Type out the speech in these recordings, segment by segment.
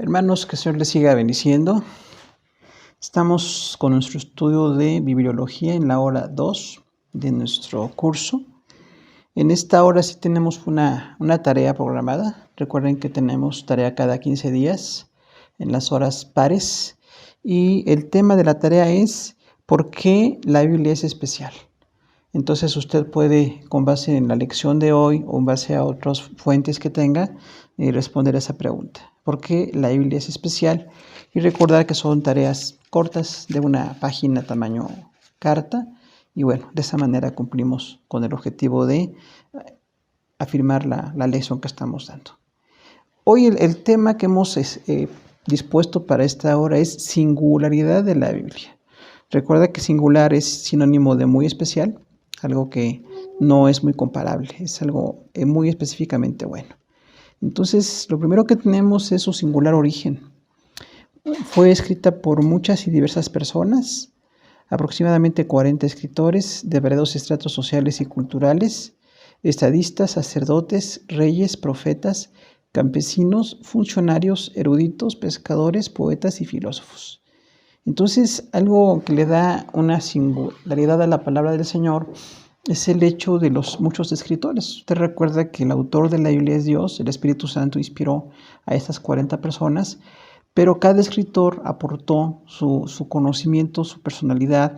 Hermanos, que el Señor les siga bendiciendo. Estamos con nuestro estudio de bibliología en la hora 2 de nuestro curso. En esta hora sí tenemos una tarea programada. Recuerden que tenemos tarea cada 15 días en las horas pares. Y el tema de la tarea es ¿por qué la Biblia es especial? Entonces usted puede, con base en la lección de hoy o en base a otras fuentes que tenga, responder a esa pregunta. ¿Por qué la Biblia es especial? Y recordar que son tareas cortas de una página tamaño carta. Y bueno, de esa manera cumplimos con el objetivo de afirmar la lección que estamos dando. Hoy el tema que hemos dispuesto para esta hora es singularidad de la Biblia. Recuerda que singular es sinónimo de muy especial, algo que no es muy comparable, es algo muy específicamente bueno. Entonces, lo primero que tenemos es su singular origen. Fue escrita por muchas y diversas personas, aproximadamente 40 escritores de variados estratos sociales y culturales, estadistas, sacerdotes, reyes, profetas, campesinos, funcionarios, eruditos, pescadores, poetas y filósofos. Entonces, algo que le da una singularidad a la palabra del Señor es el hecho de los muchos escritores. Usted recuerda que el autor de la Biblia es Dios, el Espíritu Santo inspiró a estas 40 personas, pero cada escritor aportó su conocimiento, su personalidad,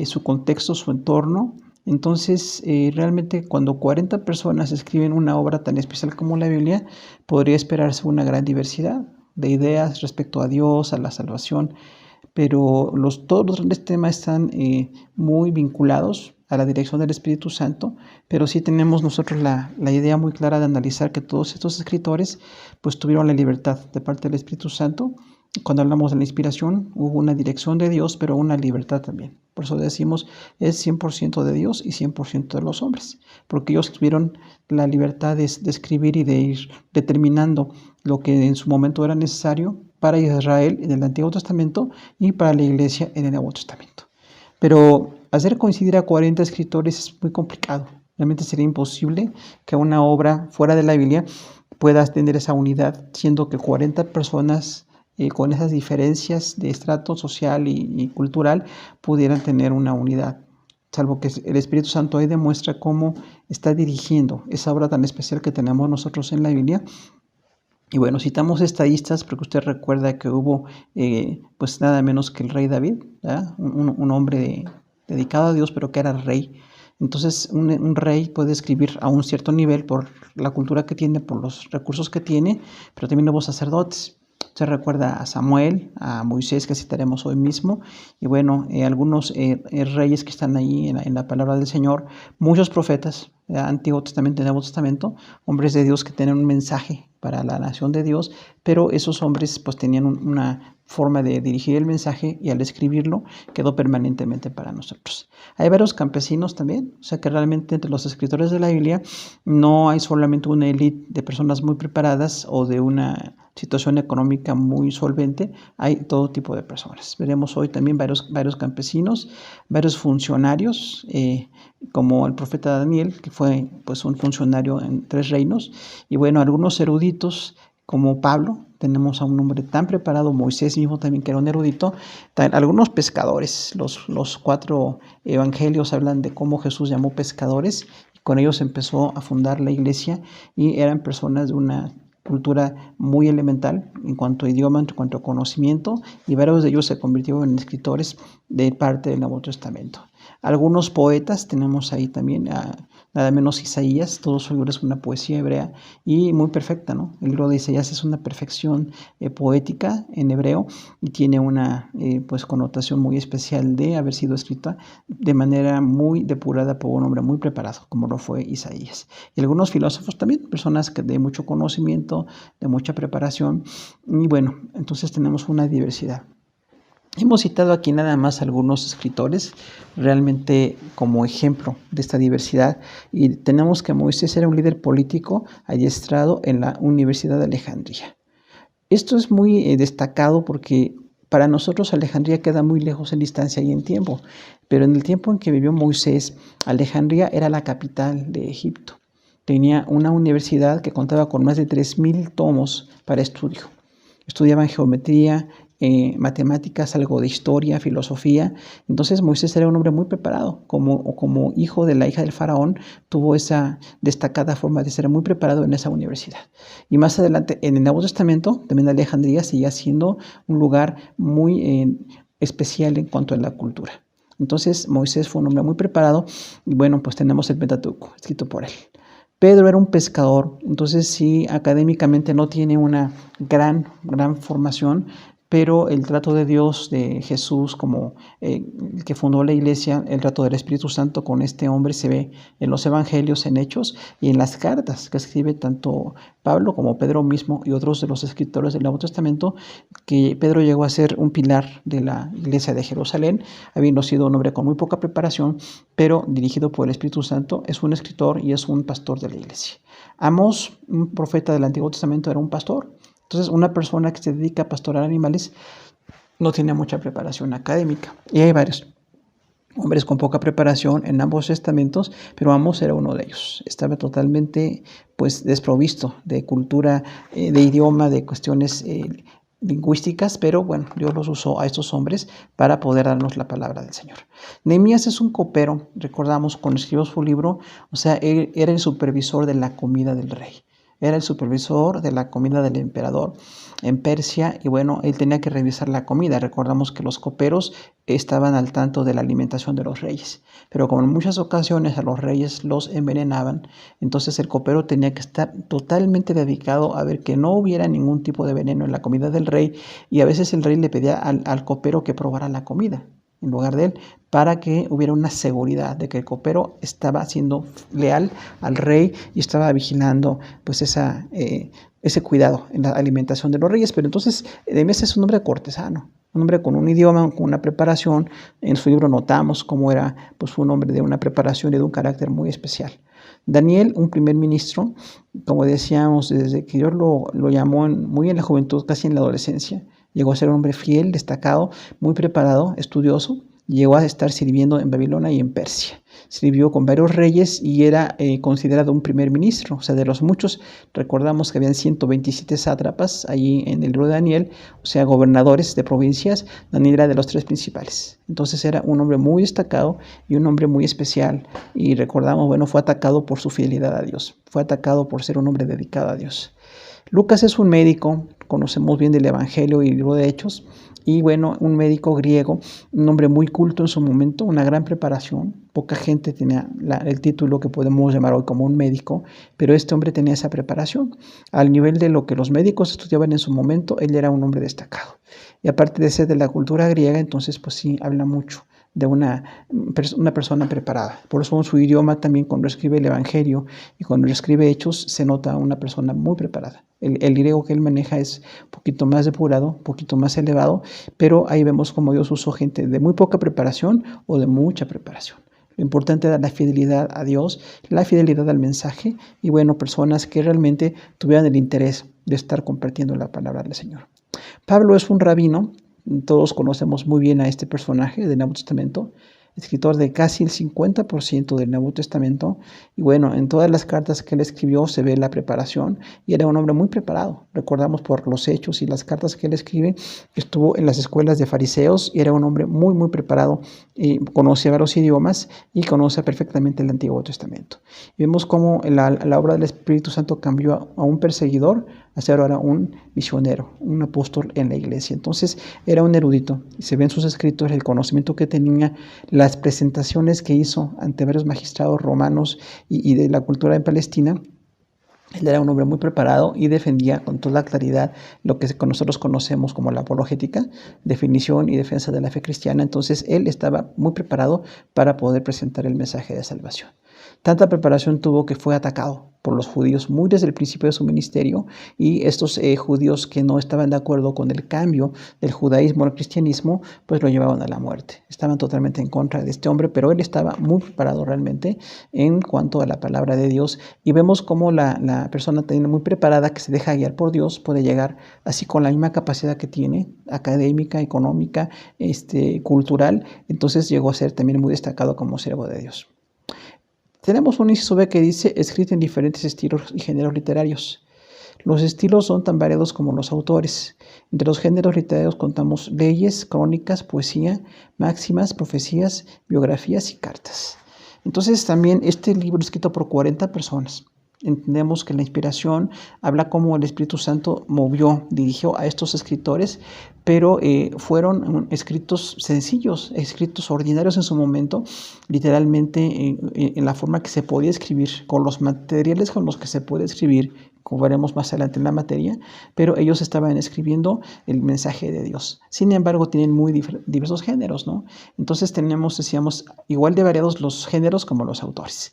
su contexto, su entorno. Entonces, realmente cuando 40 personas escriben una obra tan especial como la Biblia, podría esperarse una gran diversidad de ideas respecto a Dios, a la salvación, pero todos los grandes temas están muy vinculados a la dirección del Espíritu Santo, pero sí tenemos nosotros la idea muy clara de analizar que todos estos escritores pues tuvieron la libertad de parte del Espíritu Santo. Cuando hablamos de la inspiración, hubo una dirección de Dios, pero una libertad también. Por eso decimos, es 100% de Dios y 100% de los hombres, porque ellos tuvieron la libertad de escribir y de ir determinando lo que en su momento era necesario para Israel en el Antiguo Testamento y para la Iglesia en el Nuevo Testamento. Pero hacer coincidir a 40 escritores es muy complicado. Realmente sería imposible que una obra fuera de la Biblia pueda tener esa unidad, siendo que 40 personas con esas diferencias de estrato social y cultural pudieran tener una unidad, salvo que el Espíritu Santo ahí demuestra cómo está dirigiendo esa obra tan especial que tenemos nosotros en la Biblia. Y bueno, citamos estadistas porque usted recuerda que hubo pues nada menos que el rey David, un hombre dedicado a Dios, pero que era rey. Entonces, un rey puede escribir a un cierto nivel por la cultura que tiene, por los recursos que tiene, pero también hubo sacerdotes. Se recuerda a Samuel, a Moisés, que citaremos hoy mismo, y bueno, algunos reyes que están ahí en la palabra del Señor, muchos profetas, Antiguo Testamento y Nuevo Testamento, hombres de Dios que tienen un mensaje para la nación de Dios, pero esos hombres pues tenían una forma de dirigir el mensaje y al escribirlo quedó permanentemente para nosotros. Hay varios campesinos también, o sea que realmente entre los escritores de la Biblia no hay solamente una élite de personas muy preparadas o de una situación económica muy solvente, hay todo tipo de personas. Veremos hoy también varios campesinos, varios funcionarios, como el profeta Daniel, que fue pues un funcionario en 3 reinos, y bueno, algunos eruditos como Pablo, tenemos a un hombre tan preparado, Moisés mismo también que era un erudito, algunos pescadores, los 4 evangelios hablan de cómo Jesús llamó pescadores, y con ellos empezó a fundar la iglesia, y eran personas de una cultura muy elemental en cuanto a idioma, en cuanto a conocimiento, y varios de ellos se convirtieron en escritores de parte del Nuevo Testamento. Algunos poetas, tenemos ahí también nada menos Isaías, todo su libro es una poesía hebrea y muy perfecta, ¿no? El libro de Isaías es una perfección poética en hebreo y tiene una pues connotación muy especial de haber sido escrita de manera muy depurada por un hombre muy preparado, como lo fue Isaías. Y algunos filósofos también, personas de mucho conocimiento, de mucha preparación, y bueno, entonces tenemos una diversidad. Hemos citado aquí nada más algunos escritores realmente como ejemplo de esta diversidad y tenemos que Moisés era un líder político adiestrado en la Universidad de Alejandría. Esto es muy destacado porque para nosotros Alejandría queda muy lejos en distancia y en tiempo, pero en el tiempo en que vivió Moisés, Alejandría era la capital de Egipto. Tenía una universidad que contaba con más de 3,000 tomos para estudio. estudiaban geometría, matemáticas, algo de historia, filosofía. Entonces Moisés era un hombre muy preparado. Como hijo de la hija del faraón, tuvo esa destacada forma de ser muy preparado en esa universidad. Y más adelante, en el Nuevo Testamento, también Alejandría seguía siendo un lugar muy especial en cuanto a la cultura. Entonces Moisés fue un hombre muy preparado y bueno, pues tenemos el Pentateuco escrito por él. Pedro era un pescador, entonces sí, académicamente no tiene una gran formación, pero el trato de Dios, de Jesús, como el que fundó la iglesia, el trato del Espíritu Santo con este hombre se ve en los evangelios, en Hechos y en las cartas que escribe tanto Pablo como Pedro mismo y otros de los escritores del Nuevo Testamento, que Pedro llegó a ser un pilar de la iglesia de Jerusalén, habiendo sido un hombre con muy poca preparación, pero dirigido por el Espíritu Santo, es un escritor y es un pastor de la iglesia. Amós, un profeta del Antiguo Testamento, era un pastor. Entonces, una persona que se dedica a pastorar animales no tiene mucha preparación académica. Y hay varios hombres con poca preparación en ambos testamentos, pero Amós era uno de ellos. Estaba totalmente desprovisto de cultura, de idioma, de cuestiones lingüísticas, pero bueno, Dios los usó a estos hombres para poder darnos la palabra del Señor. Nehemías es un copero, recordamos cuando escribió su libro, o sea, él era el supervisor de la comida del rey. Era el supervisor de la comida del emperador en Persia y bueno, él tenía que revisar la comida. Recordamos que los coperos estaban al tanto de la alimentación de los reyes, pero como en muchas ocasiones a los reyes los envenenaban, entonces el copero tenía que estar totalmente dedicado a ver que no hubiera ningún tipo de veneno en la comida del rey y a veces el rey le pedía al copero que probara la comida en lugar de él, para que hubiera una seguridad de que el copero estaba siendo leal al rey y estaba vigilando pues ese cuidado en la alimentación de los reyes. Pero entonces Nehemías es un hombre cortesano, un hombre con un idioma, con una preparación. En su libro notamos cómo era pues un hombre de una preparación y de un carácter muy especial. Daniel, un primer ministro, como decíamos, desde que Dios lo llamó muy en la juventud, casi en la adolescencia, llegó a ser un hombre fiel, destacado, muy preparado, estudioso. Llegó a estar sirviendo en Babilonia y en Persia. Sirvió con varios reyes y era considerado un primer ministro. O sea, de los muchos, recordamos que habían 127 sátrapas allí en el libro de Daniel, o sea, gobernadores de provincias. Daniel era de los 3 principales. Entonces era un hombre muy destacado y un hombre muy especial. Y recordamos, bueno, fue atacado por su fidelidad a Dios. Fue atacado por ser un hombre dedicado a Dios. Lucas es un médico, conocemos bien del Evangelio y el libro de Hechos, y bueno, un médico griego, un hombre muy culto en su momento, una gran preparación. Poca gente tenía el título que podemos llamar hoy como un médico, pero este hombre tenía esa preparación. Al nivel de lo que los médicos estudiaban en su momento, él era un hombre destacado. Y aparte de ser de la cultura griega, entonces pues sí, habla mucho de una persona preparada. Por eso en su idioma también cuando escribe el Evangelio y cuando escribe Hechos se nota una persona muy preparada. El griego que él maneja es un poquito más depurado, un poquito más elevado, pero ahí vemos cómo Dios usó gente de muy poca preparación o de mucha preparación. Lo importante era la fidelidad a Dios, la fidelidad al mensaje y bueno, personas que realmente tuvieran el interés de estar compartiendo la palabra del Señor. Pablo es un rabino. Todos conocemos muy bien a este personaje del Nuevo Testamento, escritor de casi el 50% del Nuevo Testamento. Y bueno, en todas las cartas que él escribió se ve la preparación y era un hombre muy preparado. Recordamos por los hechos y las cartas que él escribe, estuvo en las escuelas de fariseos y era un hombre muy preparado. Conocía varios idiomas y conoce perfectamente el Antiguo Testamento. Y vemos cómo la obra del Espíritu Santo cambió a un perseguidor a ser ahora un misionero, un apóstol en la iglesia. Entonces era un erudito y se ven sus escritos, el conocimiento que tenía, las presentaciones que hizo ante varios magistrados romanos y de la cultura en Palestina. Él era un hombre muy preparado y defendía con toda claridad lo que nosotros conocemos como la apologética, definición y defensa de la fe cristiana. Entonces él estaba muy preparado para poder presentar el mensaje de salvación. Tanta preparación tuvo que fue atacado por los judíos muy desde el principio de su ministerio y estos judíos que no estaban de acuerdo con el cambio del judaísmo al cristianismo, pues lo llevaban a la muerte. Estaban totalmente en contra de este hombre, pero él estaba muy preparado realmente en cuanto a la palabra de Dios y vemos cómo la persona también muy preparada que se deja guiar por Dios puede llegar así con la misma capacidad que tiene, académica, económica, cultural, entonces llegó a ser también muy destacado como siervo de Dios. Tenemos un inciso B que dice escrito en diferentes estilos y géneros literarios. Los estilos son tan variados como los autores. Entre los géneros literarios contamos leyes, crónicas, poesía, máximas, profecías, biografías y cartas. Entonces también este libro escrito por 40 personas. Entendemos que la inspiración habla cómo el Espíritu Santo dirigió a estos escritores, pero fueron escritos sencillos, escritos ordinarios en su momento, literalmente en la forma que se podía escribir, con los materiales con los que se puede escribir, como veremos más adelante en la materia, pero ellos estaban escribiendo el mensaje de Dios. Sin embargo, tienen muy diversos géneros, ¿no? Entonces decíamos, igual de variados los géneros como los autores.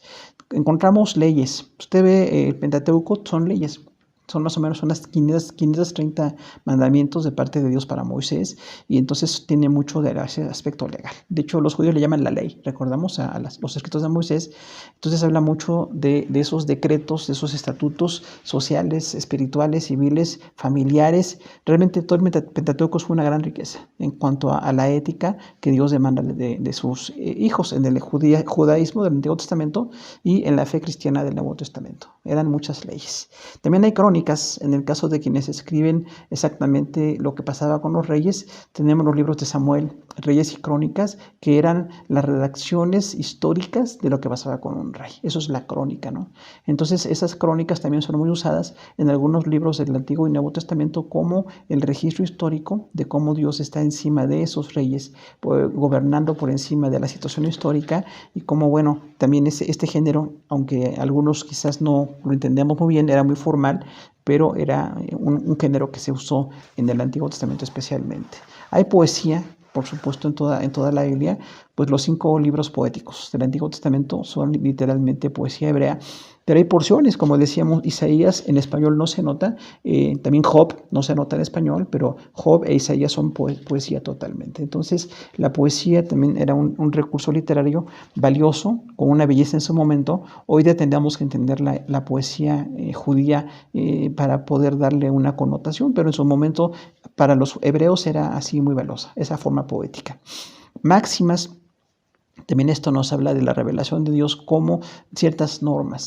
Encontramos leyes. Usted ve el Pentateuco, son leyes. Son más o menos unas 530 mandamientos de parte de Dios para Moisés, y entonces tiene mucho de ese aspecto legal. De hecho, los judíos le llaman la ley, recordamos los escritos de Moisés. Entonces habla mucho de esos decretos, de esos estatutos sociales, espirituales, civiles, familiares. Realmente todo el Pentateuco es una gran riqueza en cuanto a la ética que Dios demanda de sus hijos en el judaísmo del Antiguo Testamento y en la fe cristiana del Nuevo Testamento. Eran muchas leyes. También hay crónicas. En el caso de quienes escriben exactamente lo que pasaba con los reyes, tenemos los libros de Samuel, Reyes y Crónicas, que eran las redacciones históricas de lo que pasaba con un rey. Eso es la crónica, ¿no? Entonces, esas crónicas también son muy usadas en algunos libros del Antiguo y Nuevo Testamento como el registro histórico de cómo Dios está encima de esos reyes, gobernando por encima de la situación histórica, y cómo, bueno, también este género, aunque algunos quizás no lo entendemos muy bien, era muy formal, pero era un género que se usó en el Antiguo Testamento especialmente. Hay poesía, por supuesto, en toda la Biblia, pues los 5 libros poéticos del Antiguo Testamento son literalmente poesía hebrea, pero hay porciones, como decíamos, Isaías en español no se nota, también Job no se nota en español, pero Job e Isaías son poesía totalmente. Entonces, la poesía también era un recurso literario valioso, con una belleza en su momento. Hoy día tendríamos que entender la poesía judía para poder darle una connotación, pero en su momento para los hebreos era así muy valiosa, esa forma poética. Máximas. También esto nos habla de la revelación de Dios como ciertas normas,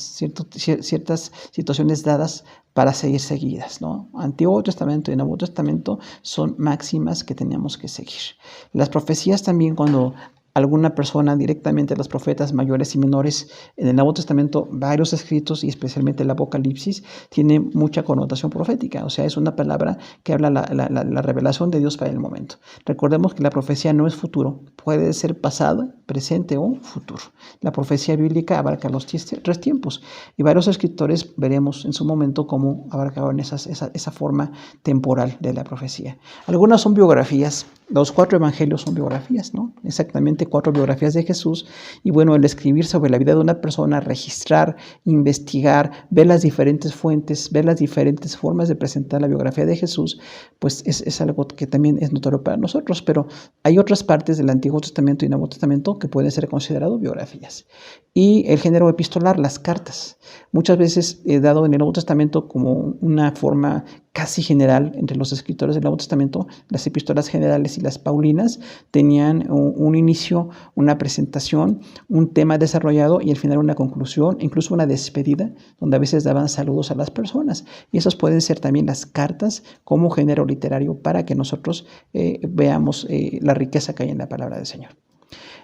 ciertas situaciones dadas para seguir seguidas, ¿no? Antiguo Testamento y Nuevo Testamento son máximas que tenemos que seguir. Las profecías también, cuando alguna persona directamente, los profetas mayores y menores en el Nuevo Testamento, varios escritos y especialmente el Apocalipsis, tiene mucha connotación profética, o sea, es una palabra que habla la revelación de Dios para el momento. Recordemos que la profecía no es futuro, puede ser pasado, presente o futuro. La profecía bíblica abarca los 3 tiempos, y varios escritores veremos en su momento cómo abarcaban esa forma temporal de la profecía. Algunas son biografías. Los 4 evangelios son biografías, ¿no? Exactamente 4 biografías de Jesús. Y bueno, el escribir sobre la vida de una persona, registrar, investigar, ver las diferentes fuentes, ver las diferentes formas de presentar la biografía de Jesús, pues es algo que también es notorio para nosotros. Pero hay otras partes del Antiguo Testamento y Nuevo Testamento que pueden ser considerados biografías. Y el género epistolar, las cartas, muchas veces dado en el Nuevo Testamento como una forma casi general entre los escritores del Nuevo Testamento. Las epístolas generales y las paulinas tenían un inicio, una presentación, un tema desarrollado y al final una conclusión, incluso una despedida, donde a veces daban saludos a las personas. Y esas pueden ser también las cartas como género literario para que nosotros veamos la riqueza que hay en la palabra del Señor.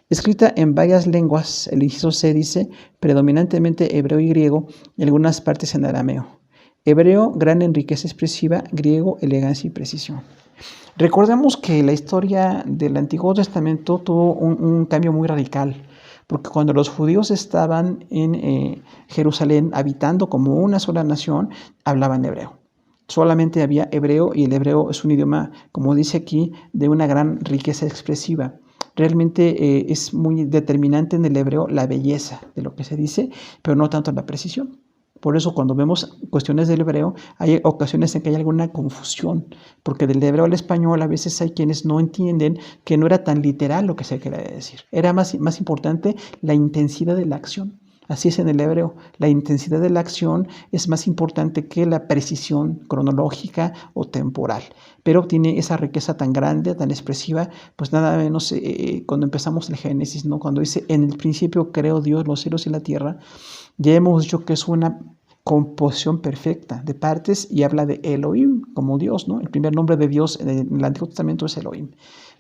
Escrita en varias lenguas, el inciso C dice predominantemente hebreo y griego, y algunas partes en arameo. Hebreo, gran en riqueza expresiva; griego, elegancia y precisión. Recordemos que la historia del Antiguo Testamento tuvo un cambio muy radical, porque cuando los judíos estaban en Jerusalén habitando como una sola nación, hablaban hebreo. Solamente había hebreo, y el hebreo es un idioma, como dice aquí, de una gran riqueza expresiva. Realmente es muy determinante en el hebreo la belleza de lo que se dice, pero no tanto la precisión. Por eso cuando vemos cuestiones del hebreo, hay ocasiones en que hay alguna confusión, porque del hebreo al español a veces hay quienes no entienden que no era tan literal lo que se quería decir. Era más importante la intensidad de la acción. Así es en el hebreo, la intensidad de la acción es más importante que la precisión cronológica o temporal, pero tiene esa riqueza tan grande, tan expresiva, pues nada menos cuando empezamos el Génesis, ¿no? Cuando dice, en el principio creó Dios los cielos y la tierra, ya hemos dicho que es una composición perfecta de partes y habla de Elohim como Dios, ¿no? El primer nombre de Dios en el Antiguo Testamento es Elohim.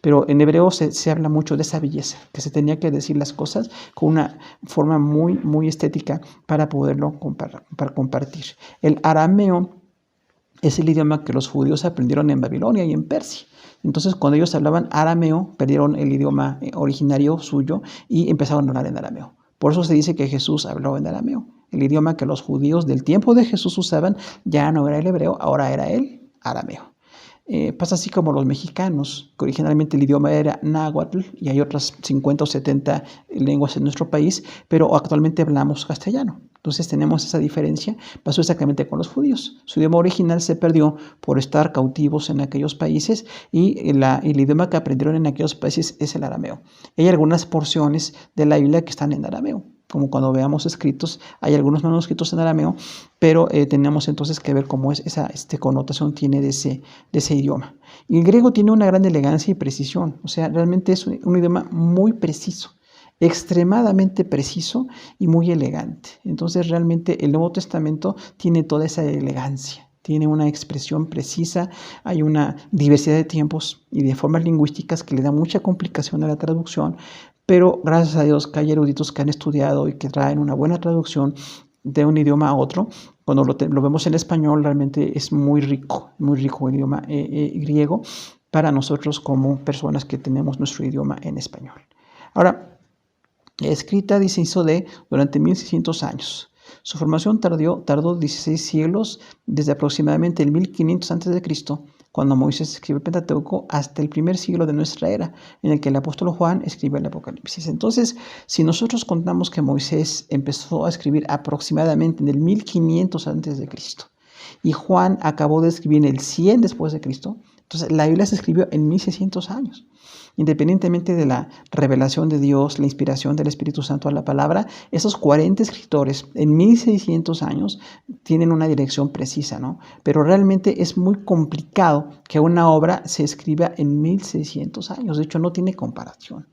Pero en hebreo se habla mucho de esa belleza, que se tenía que decir las cosas con una forma muy, muy estética para poderlo para compartir. El arameo es el idioma que los judíos aprendieron en Babilonia y en Persia. Entonces, cuando ellos hablaban arameo, perdieron el idioma originario suyo y empezaron a hablar en arameo. Por eso se dice que Jesús habló en arameo. El idioma que los judíos del tiempo de Jesús usaban ya no era el hebreo, ahora era el arameo. Pasa así como los mexicanos, que originalmente el idioma era náhuatl y hay otras 50 o 70 lenguas en nuestro país, pero actualmente hablamos castellano. Entonces tenemos esa diferencia, pasó exactamente con los judíos. Su idioma original se perdió por estar cautivos en aquellos países y el idioma que aprendieron en aquellos países es el arameo. Hay algunas porciones de la Biblia que están en arameo, como cuando veamos escritos, hay algunos manuscritos en arameo, pero tenemos entonces que ver cómo es esa connotación tiene de ese idioma. Y el griego tiene una gran elegancia y precisión, o sea, realmente es un idioma muy preciso, extremadamente preciso y muy elegante. Entonces realmente el Nuevo Testamento tiene toda esa elegancia. Tiene una expresión precisa, hay una diversidad de tiempos y de formas lingüísticas que le da mucha complicación a la traducción, pero gracias a Dios que hay eruditos que han estudiado y que traen una buena traducción de un idioma a otro. Cuando lo vemos en español realmente es muy rico el idioma griego para nosotros como personas que tenemos nuestro idioma en español. Ahora, escrita, dice, hizo durante 1600 años. Su formación tardó 16 siglos, desde aproximadamente el 1500 a.C., cuando Moisés escribe el Pentateuco, hasta el primer siglo de nuestra era, en el que el apóstol Juan escribe el Apocalipsis. Entonces, si nosotros contamos que Moisés empezó a escribir aproximadamente en el 1500 a.C., y Juan acabó de escribir en el 100 después de Cristo, entonces la Biblia se escribió en 1600 años. Independientemente de la revelación de Dios, la inspiración del Espíritu Santo a la palabra, esos 40 escritores en 1600 años tienen una dirección precisa, ¿no? Pero realmente es muy complicado que una obra se escriba en 1600 años. De hecho, no tiene comparación.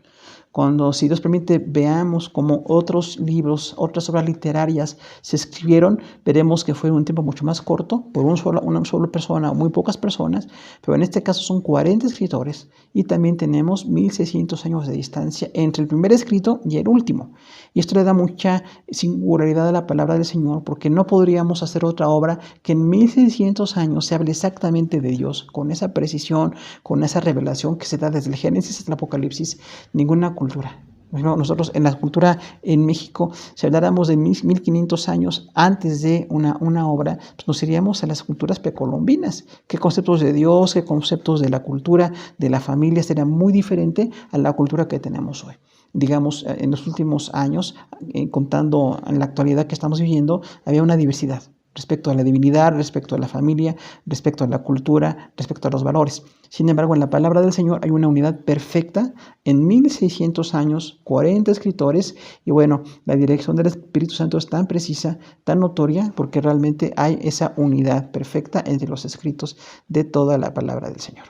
Cuando, si Dios permite, veamos cómo otros libros, otras obras literarias se escribieron, veremos que fue un tiempo mucho más corto, por una sola persona o muy pocas personas, pero en este caso son 40 escritores y también tenemos 1600 años de distancia entre el primer escrito y el último. Y esto le da mucha singularidad a la palabra del Señor, porque no podríamos hacer otra obra que en 1600 años se hable exactamente de Dios, con esa precisión, con esa revelación que se da desde el Génesis hasta el Apocalipsis. Ninguna cultura. Nosotros en la cultura en México, si habláramos de 1500 años antes de una obra, pues nos iríamos a las culturas precolombinas. ¿Qué conceptos de Dios, qué conceptos de la cultura, de la familia sería muy diferente a la cultura que tenemos hoy? Digamos, en los últimos años, contando en la actualidad que estamos viviendo, había una diversidad respecto a la divinidad, respecto a la familia, respecto a la cultura, respecto a los valores. Sin embargo, en la palabra del Señor hay una unidad perfecta en 1600 años, 40 escritores, y bueno, la dirección del Espíritu Santo es tan precisa, tan notoria, porque realmente hay esa unidad perfecta entre los escritos de toda la palabra del Señor.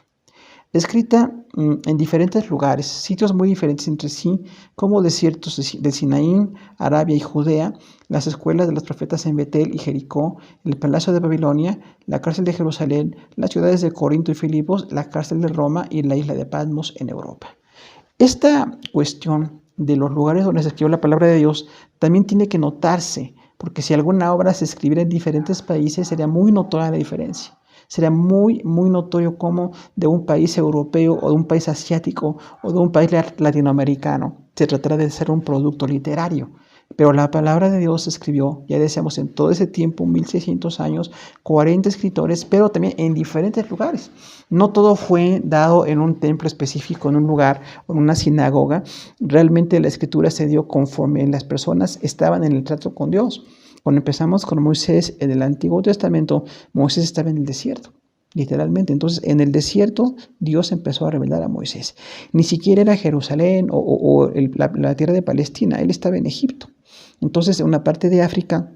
Escrita en diferentes lugares, sitios muy diferentes entre sí, como desiertos del Sinaí, Arabia y Judea, las escuelas de los profetas en Betel y Jericó, el palacio de Babilonia, la cárcel de Jerusalén, las ciudades de Corinto y Filipos, la cárcel de Roma y la isla de Patmos en Europa. Esta cuestión de los lugares donde se escribió la palabra de Dios también tiene que notarse, porque si alguna obra se escribiera en diferentes países sería muy notoria la diferencia. Sería muy, muy notorio cómo de un país europeo o de un país asiático o de un país latinoamericano se tratará de hacer un producto literario. Pero la palabra de Dios se escribió, ya decíamos, en todo ese tiempo, 1600 años, 40 escritores, pero también en diferentes lugares. No todo fue dado en un templo específico, en un lugar o en una sinagoga. Realmente la escritura se dio conforme las personas estaban en el trato con Dios. Cuando empezamos con Moisés en el Antiguo Testamento, Moisés estaba en el desierto, literalmente. Entonces, en el desierto, Dios empezó a revelar a Moisés. Ni siquiera era Jerusalén o la tierra de Palestina, él estaba en Egipto. Entonces, en una parte de África,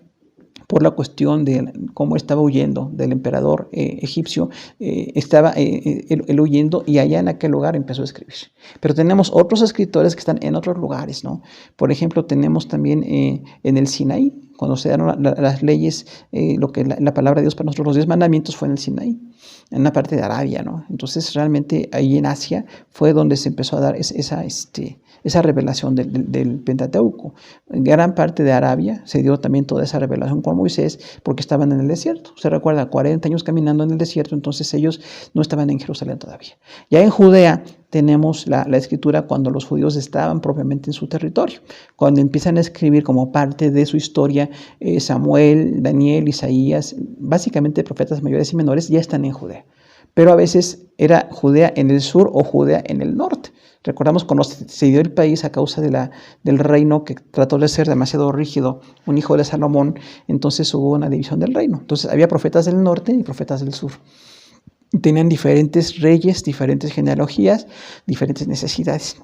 por la cuestión de cómo estaba huyendo del emperador egipcio, estaba él huyendo y allá en aquel lugar empezó a escribir. Pero tenemos otros escritores que están en otros lugares, ¿no? Por ejemplo, tenemos también en el Sinaí, cuando se dieron las leyes, lo que la palabra de Dios para nosotros, los 10 mandamientos, fue en el Sinaí, en una parte de Arabia, ¿no? Entonces realmente ahí en Asia fue donde se empezó a dar esa revelación del Pentateuco. En gran parte de Arabia se dio también toda esa revelación con Moisés porque estaban en el desierto. Se recuerda, 40 años caminando en el desierto, entonces ellos no estaban en Jerusalén todavía. Ya en Judea tenemos la escritura cuando los judíos estaban propiamente en su territorio, cuando empiezan a escribir como parte de su historia Samuel, Daniel, Isaías, básicamente profetas mayores y menores, ya están en Judea. Pero a veces era Judea en el sur o Judea en el norte. Recordamos cuando se dio el país a causa del reino que trató de ser demasiado rígido, un hijo de Salomón, entonces hubo una división del reino. Entonces había profetas del norte y profetas del sur. Tenían diferentes reyes, diferentes genealogías, diferentes necesidades.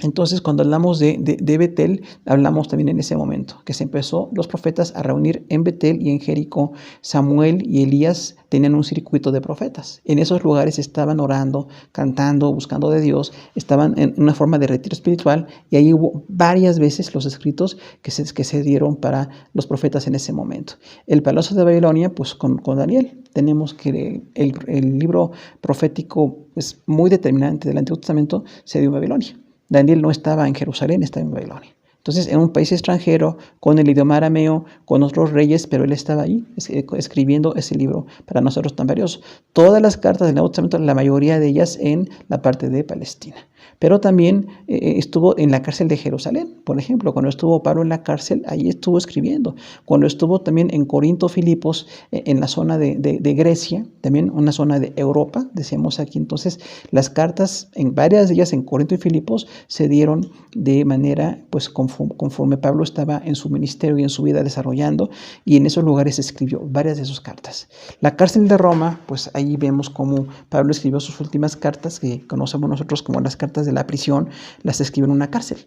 Entonces, cuando hablamos de Betel, hablamos también en ese momento, que se empezó los profetas a reunir en Betel y en Jericó. Samuel y Elías tenían un circuito de profetas. En esos lugares estaban orando, cantando, buscando de Dios, estaban en una forma de retiro espiritual y ahí hubo varias veces los escritos que se dieron para los profetas en ese momento. El Palacio de Babilonia, pues con Daniel, tenemos que el libro profético pues, muy determinante del Antiguo Testamento se dio en Babilonia. Daniel no estaba en Jerusalén, estaba en Babilonia. Entonces, en un país extranjero, con el idioma arameo, con otros reyes, pero él estaba ahí escribiendo ese libro para nosotros tan valioso. Todas las cartas del Nuevo Testamento, la mayoría de ellas en la parte de Palestina. Pero también estuvo en la cárcel de Jerusalén, por ejemplo, cuando estuvo Pablo en la cárcel, ahí estuvo escribiendo. Cuando estuvo también en Corinto, Filipos, en la zona de Grecia, también una zona de Europa, decíamos aquí. Entonces, las cartas, en varias de ellas en Corinto y Filipos, se dieron de manera, pues, conforme Pablo estaba en su ministerio y en su vida desarrollando, y en esos lugares escribió varias de sus cartas. La cárcel de Roma, pues ahí vemos cómo Pablo escribió sus últimas cartas, que conocemos nosotros como las cartas de la prisión, las escribió en una cárcel.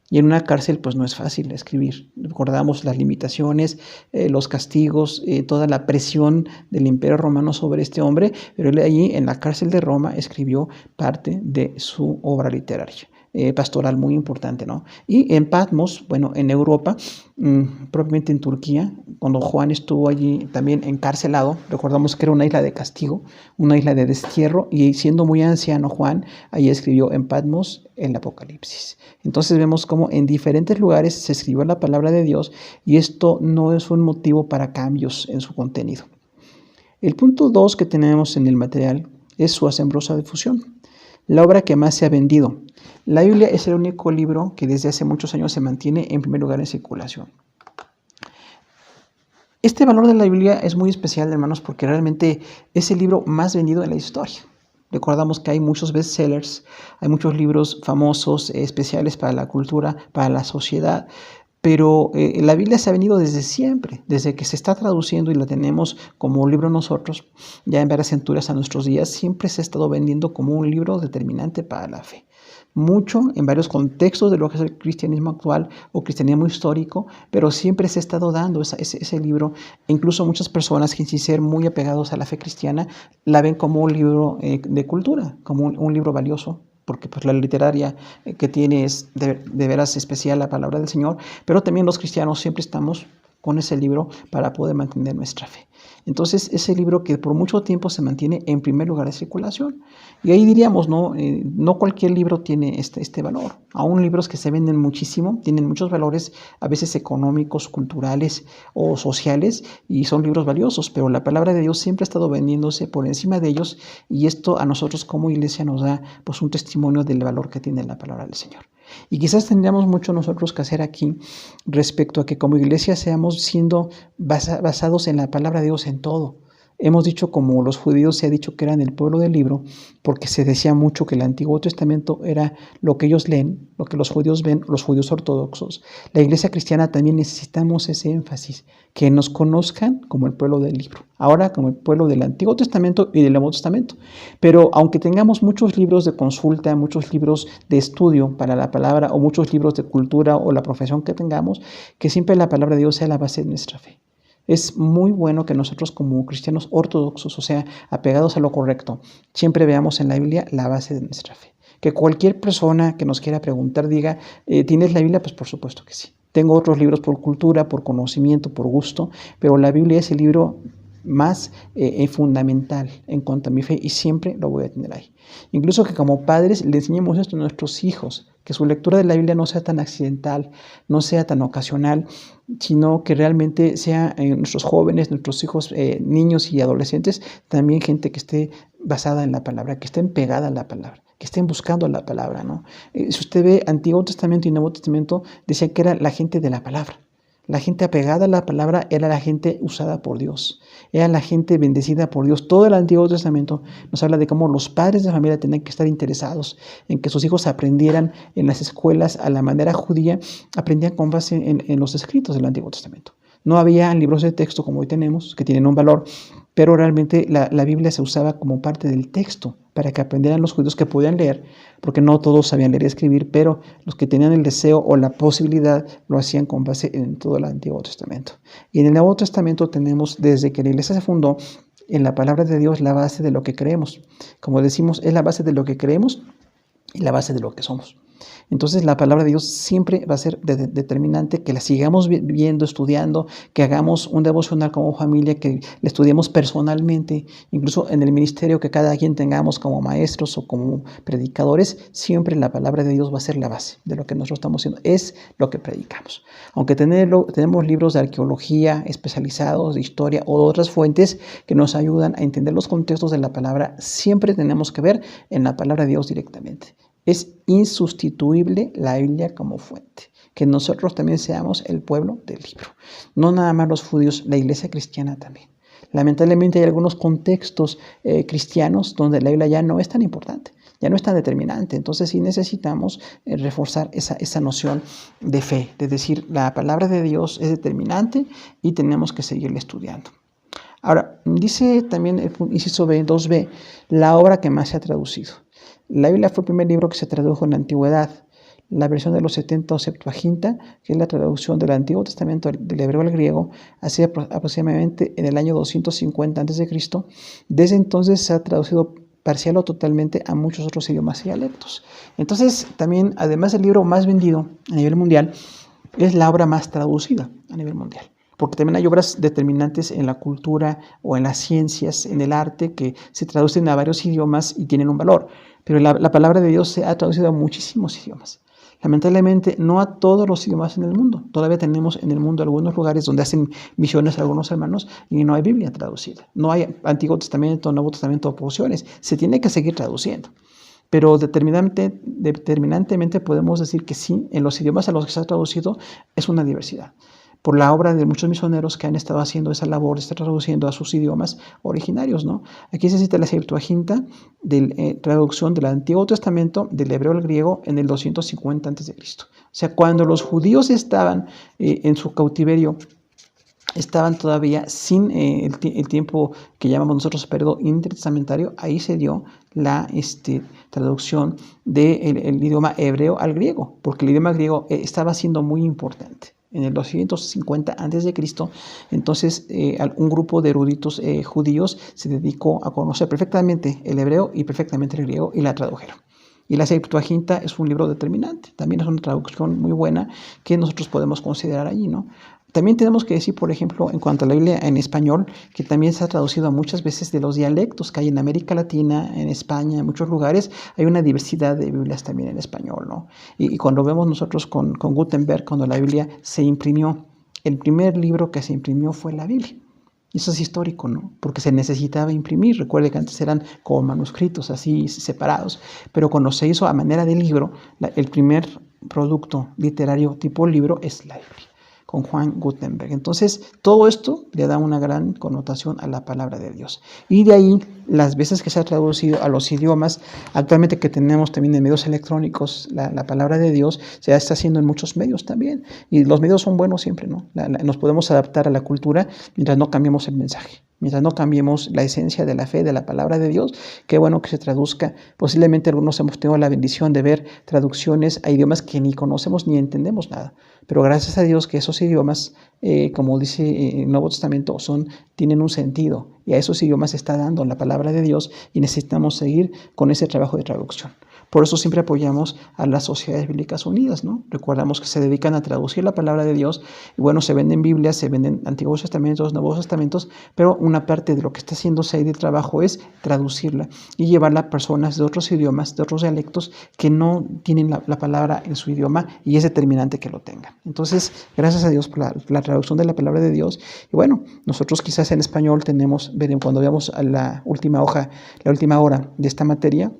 Y en una cárcel pues no es fácil escribir. Recordamos las limitaciones, los castigos, toda la presión del Imperio Romano sobre este hombre, pero él allí en la cárcel de Roma escribió parte de su obra literaria. Pastoral muy importante, ¿no? Y en Patmos, bueno, en Europa, propiamente en Turquía, cuando Juan estuvo allí también encarcelado, recordamos que era una isla de castigo, una isla de destierro, y siendo muy anciano Juan, ahí escribió en Patmos el Apocalipsis. Entonces vemos cómo en diferentes lugares se escribió la palabra de Dios, y esto no es un motivo para cambios en su contenido. El punto 2 que tenemos en el material es su asombrosa difusión. La obra que más se ha vendido. La Biblia es el único libro que desde hace muchos años se mantiene en primer lugar en circulación. Este valor de la Biblia es muy especial, hermanos, porque realmente es el libro más vendido en la historia. Recordamos que hay muchos bestsellers, hay muchos libros famosos, especiales para la cultura, para la sociedad, pero la Biblia se ha venido desde siempre, desde que se está traduciendo y la tenemos como libro nosotros, ya en varias centurias a nuestros días, siempre se ha estado vendiendo como un libro determinante para la fe. Mucho en varios contextos de lo que es el cristianismo actual o cristianismo histórico, pero siempre se ha estado dando ese libro. E incluso muchas personas que sin ser muy apegados a la fe cristiana la ven como un libro de cultura, como un libro valioso, porque pues la literaria que tiene es de veras especial la palabra del Señor, pero también los cristianos siempre estamos con ese libro para poder mantener nuestra fe. Entonces, ese libro que por mucho tiempo se mantiene en primer lugar de circulación. Y ahí diríamos, no cualquier libro tiene este valor. Aún libros que se venden muchísimo, tienen muchos valores, a veces económicos, culturales o sociales, y son libros valiosos, pero la palabra de Dios siempre ha estado vendiéndose por encima de ellos, y esto a nosotros como iglesia nos da pues un testimonio del valor que tiene la palabra del Señor. Y quizás tendríamos mucho nosotros que hacer aquí respecto a que como iglesia seamos siendo basados en la palabra de Dios en todo. Hemos dicho, como los judíos se ha dicho que eran el pueblo del libro, porque se decía mucho que el Antiguo Testamento era lo que ellos leen, lo que los judíos ven, los judíos ortodoxos. La iglesia cristiana también necesitamos ese énfasis, que nos conozcan como el pueblo del libro, ahora como el pueblo del Antiguo Testamento y del Nuevo Testamento. Pero aunque tengamos muchos libros de consulta, muchos libros de estudio para la palabra, o muchos libros de cultura o la profesión que tengamos, que siempre la palabra de Dios sea la base de nuestra fe. Es muy bueno que nosotros como cristianos ortodoxos, o sea, apegados a lo correcto, siempre veamos en la Biblia la base de nuestra fe. Que cualquier persona que nos quiera preguntar diga, ¿tienes la Biblia? Pues por supuesto que sí. Tengo otros libros por cultura, por conocimiento, por gusto, pero la Biblia es el libro más fundamental en cuanto a mi fe y siempre lo voy a tener ahí. Incluso que como padres le enseñemos esto a nuestros hijos, que su lectura de la Biblia no sea tan accidental, no sea tan ocasional, sino que realmente sea nuestros jóvenes, nuestros hijos, niños y adolescentes, también gente que esté basada en la palabra, que estén pegada a la palabra, que estén buscando la palabra, ¿no? Si usted ve Antiguo Testamento y Nuevo Testamento, decía que era la gente de la palabra. La gente apegada a la palabra era la gente usada por Dios, era la gente bendecida por Dios. Todo el Antiguo Testamento nos habla de cómo los padres de familia tenían que estar interesados en que sus hijos aprendieran en las escuelas a la manera judía, aprendían con base en los escritos del Antiguo Testamento. No había libros de texto como hoy tenemos, que tienen un valor, pero realmente la Biblia se usaba como parte del texto para que aprendieran los judíos que podían leer, porque no todos sabían leer y escribir, pero los que tenían el deseo o la posibilidad lo hacían con base en todo el Antiguo Testamento. Y en el Nuevo Testamento tenemos, desde que la iglesia se fundó, en la palabra de Dios la base de lo que creemos. Como decimos, es la base de lo que creemos y la base de lo que somos. Entonces la palabra de Dios siempre va a ser determinante, que la sigamos viendo, estudiando, que hagamos un devocional como familia, que la estudiemos personalmente, incluso en el ministerio que cada quien tengamos como maestros o como predicadores, siempre la palabra de Dios va a ser la base de lo que nosotros estamos haciendo, es lo que predicamos. Aunque tenemos libros de arqueología especializados, de historia o de otras fuentes que nos ayudan a entender los contextos de la palabra, siempre tenemos que ver en la palabra de Dios directamente. Es insustituible la Biblia como fuente. Que nosotros también seamos el pueblo del libro. No nada más los judíos, la iglesia cristiana también. Lamentablemente hay algunos contextos cristianos donde la Biblia ya no es tan importante, ya no es tan determinante. Entonces sí necesitamos reforzar esa noción de fe, de decir la palabra de Dios es determinante y tenemos que seguirla estudiando. Ahora, dice también el inciso B, 2b, la obra que más se ha traducido. La Biblia fue el primer libro que se tradujo en la antigüedad. La versión de los 70 o Septuaginta, que es la traducción del Antiguo Testamento del hebreo al griego, hace aproximadamente en el año 250 a.C. Desde entonces se ha traducido parcial o totalmente a muchos otros idiomas y dialectos. Entonces, también, además del libro más vendido a nivel mundial, es la obra más traducida a nivel mundial. Porque también hay obras determinantes en la cultura o en las ciencias, en el arte, que se traducen a varios idiomas y tienen un valor. Pero la palabra de Dios se ha traducido a muchísimos idiomas. Lamentablemente, no a todos los idiomas en el mundo. Todavía tenemos en el mundo algunos lugares donde hacen misiones algunos hermanos y no hay Biblia traducida. No hay Antiguo Testamento, Nuevo Testamento o porciones. Se tiene que seguir traduciendo. Pero determinantemente podemos decir que sí, en los idiomas a los que se ha traducido es una diversidad. Por la obra de muchos misioneros que han estado haciendo esa labor, de estar traduciendo a sus idiomas originarios, ¿no? Aquí se cita la Septuaginta, traducción del Antiguo Testamento, del hebreo al griego, en el 250 a.C. O sea, cuando los judíos estaban en su cautiverio, estaban todavía sin el tiempo que llamamos nosotros periodo intertestamentario, ahí se dio la traducción del idioma hebreo al griego, porque el idioma griego estaba siendo muy importante. En el 250 a.C., entonces un grupo de eruditos judíos se dedicó a conocer perfectamente el hebreo y perfectamente el griego y la tradujeron. Y la Septuaginta es un libro determinante, también es una traducción muy buena que nosotros podemos considerar allí, ¿no? También tenemos que decir, por ejemplo, en cuanto a la Biblia en español, que también se ha traducido a muchas veces de los dialectos que hay en América Latina, en España, en muchos lugares, hay una diversidad de Biblias también en español, ¿no? Y cuando vemos nosotros con Gutenberg, cuando la Biblia se imprimió, el primer libro que se imprimió fue la Biblia. Y eso es histórico, ¿no? Porque se necesitaba imprimir. Recuerde que antes eran como manuscritos así separados, pero cuando se hizo a manera de libro, el primer producto literario tipo libro es la Biblia, con Juan Gutenberg. Entonces, todo esto le da una gran connotación a la palabra de Dios. Y de ahí, las veces que se ha traducido a los idiomas, actualmente que tenemos también en medios electrónicos, la palabra de Dios se está haciendo en muchos medios también. Y los medios son buenos siempre, ¿no? Nos podemos adaptar a la cultura mientras no cambiemos el mensaje. Mientras no cambiemos la esencia de la fe, de la palabra de Dios, qué bueno que se traduzca. Posiblemente algunos hemos tenido la bendición de ver traducciones a idiomas que ni conocemos ni entendemos nada. Pero gracias a Dios que esos idiomas, como dice el Nuevo Testamento, tienen un sentido. Y a esos idiomas se está dando la palabra de Dios y necesitamos seguir con ese trabajo de traducción. Por eso siempre apoyamos a las Sociedades Bíblicas Unidas, ¿no? Recordamos que se dedican a traducir la palabra de Dios. Y bueno, se venden Biblias, se venden Antiguos Testamentos, Nuevos Testamentos, pero una parte de lo que está haciéndose ahí de trabajo es traducirla y llevarla a personas de otros idiomas, de otros dialectos que no tienen la palabra en su idioma y es determinante que lo tengan. Entonces, gracias a Dios por la traducción de la palabra de Dios. Y bueno, nosotros quizás en español cuando veamos la última hora de esta materia,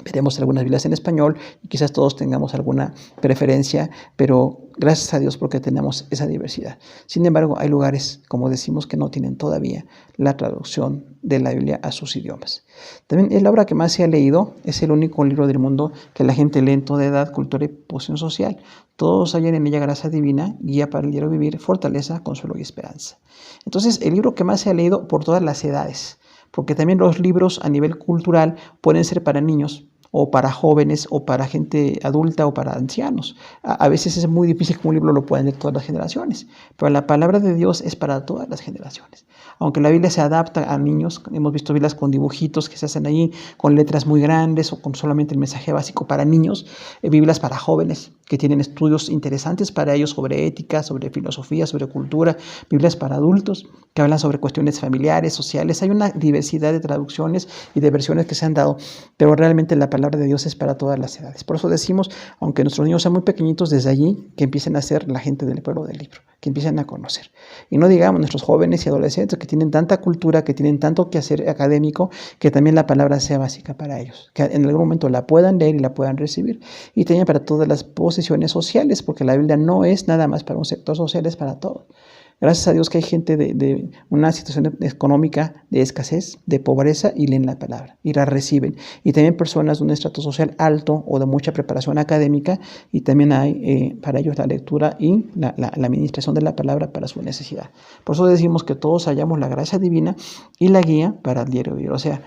veremos algunas Biblias en español y quizás todos tengamos alguna preferencia, pero gracias a Dios porque tenemos esa diversidad. Sin embargo, hay lugares, como decimos, que no tienen todavía la traducción de la Biblia a sus idiomas. También es la obra que más se ha leído, es el único libro del mundo que la gente lee en toda edad, cultura y posición social. Todos hallan en ella gracia divina, guía para el diario vivir, fortaleza, consuelo y esperanza. Entonces, el libro que más se ha leído por todas las edades, porque también los libros a nivel cultural pueden ser para niños, o para jóvenes, o para gente adulta, o para ancianos. A veces es muy difícil que un libro lo puedan leer todas las generaciones, pero la palabra de Dios es para todas las generaciones. Aunque la Biblia se adapta a niños, hemos visto Biblias con dibujitos que se hacen ahí, con letras muy grandes, o con solamente el mensaje básico para niños, Biblias para jóvenes, que tienen estudios interesantes para ellos sobre ética, sobre filosofía, sobre cultura, Biblias para adultos, que hablan sobre cuestiones familiares, sociales. Hay una diversidad de traducciones y de versiones que se han dado, pero realmente la palabra de Dios es para todas las edades. Por eso decimos, aunque nuestros niños sean muy pequeñitos, desde allí que empiecen a ser la gente del pueblo del libro, que empiecen a conocer. Y no digamos nuestros jóvenes y adolescentes que tienen tanta cultura, que tienen tanto que hacer académico, que también la palabra sea básica para ellos, que en algún momento la puedan leer y la puedan recibir. Y también para todas las posiciones sociales, porque la Biblia no es nada más para un sector social, es para todos. Gracias a Dios que hay gente de una situación económica de escasez, de pobreza, y leen la palabra y la reciben. Y también personas de un estrato social alto o de mucha preparación académica, y también hay para ellos la lectura y la administración de la palabra para su necesidad. Por eso decimos que todos hallamos la gracia divina y la guía para el diario vivir. O sea,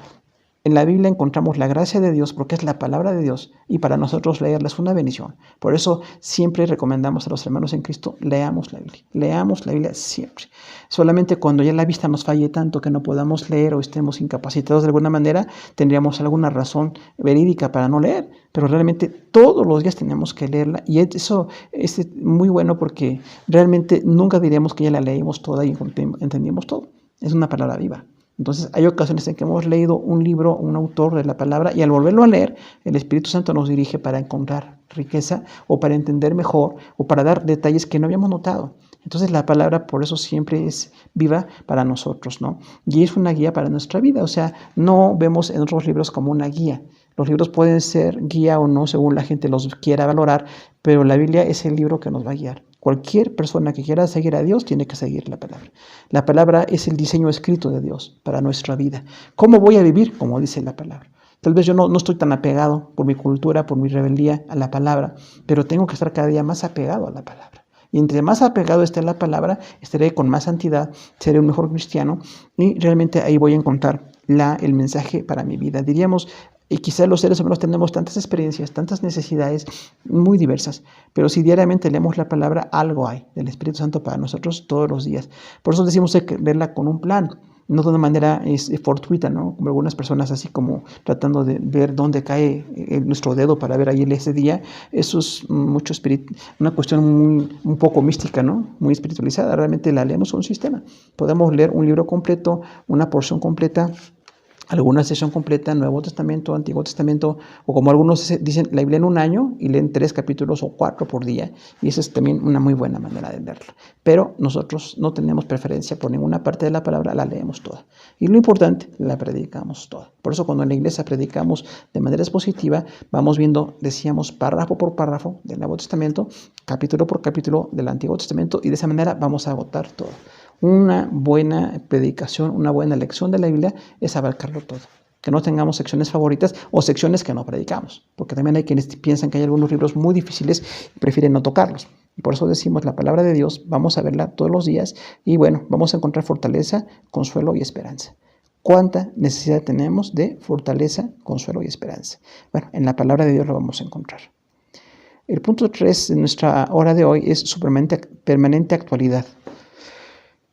en la Biblia encontramos la gracia de Dios porque es la palabra de Dios y para nosotros leerla es una bendición. Por eso siempre recomendamos a los hermanos en Cristo, leamos la Biblia siempre. Solamente cuando ya la vista nos falle tanto que no podamos leer o estemos incapacitados de alguna manera, tendríamos alguna razón verídica para no leer. Pero realmente todos los días tenemos que leerla y eso es muy bueno porque realmente nunca diríamos que ya la leímos toda y entendimos todo. Es una palabra viva. Entonces hay ocasiones en que hemos leído un libro, un autor de la palabra, y al volverlo a leer, el Espíritu Santo nos dirige para encontrar riqueza o para entender mejor o para dar detalles que no habíamos notado. Entonces la palabra por eso siempre es viva para nosotros, ¿no? Y es una guía para nuestra vida, o sea, no vemos en otros libros como una guía. Los libros pueden ser guía o no según la gente los quiera valorar, pero la Biblia es el libro que nos va a guiar. Cualquier persona que quiera seguir a Dios tiene que seguir la palabra. La palabra es el diseño escrito de Dios para nuestra vida. ¿Cómo voy a vivir? Como dice la palabra. Tal vez yo no estoy tan apegado por mi cultura, por mi rebeldía a la palabra, pero tengo que estar cada día más apegado a la palabra. Y entre más apegado esté a la palabra, estaré con más santidad, seré un mejor cristiano y realmente ahí voy a encontrar el mensaje para mi vida. Diríamos, y quizás los seres humanos tenemos tantas experiencias, tantas necesidades muy diversas, pero si diariamente leemos la palabra, algo hay del Espíritu Santo para nosotros todos los días. Por eso decimos que leerla con un plan, no de una manera fortuita, ¿no? Como algunas personas así como tratando de ver dónde cae nuestro dedo para ver ahí ese día. Eso es una cuestión un poco mística, ¿no? Muy espiritualizada. Realmente la leemos con un sistema. Podemos leer un libro completo, una porción completa, alguna sesión completa, Nuevo Testamento, Antiguo Testamento, o como algunos dicen, la Biblia en un año y leen 3 capítulos o 4 por día, y esa es también una muy buena manera de leerla. Pero nosotros no tenemos preferencia por ninguna parte de la palabra, la leemos toda. Y lo importante, la predicamos toda. Por eso cuando en la iglesia predicamos de manera expositiva, vamos viendo, decíamos, párrafo por párrafo del Nuevo Testamento, capítulo por capítulo del Antiguo Testamento, y de esa manera vamos a agotar todo. Una buena predicación, una buena lección de la Biblia es abarcarlo todo. Que no tengamos secciones favoritas o secciones que no predicamos. Porque también hay quienes piensan que hay algunos libros muy difíciles y prefieren no tocarlos. Y por eso decimos la palabra de Dios, vamos a verla todos los días y bueno, vamos a encontrar fortaleza, consuelo y esperanza. ¿Cuánta necesidad tenemos de fortaleza, consuelo y esperanza? Bueno, en la palabra de Dios lo vamos a encontrar. El punto 3 de nuestra hora de hoy es su permanente actualidad.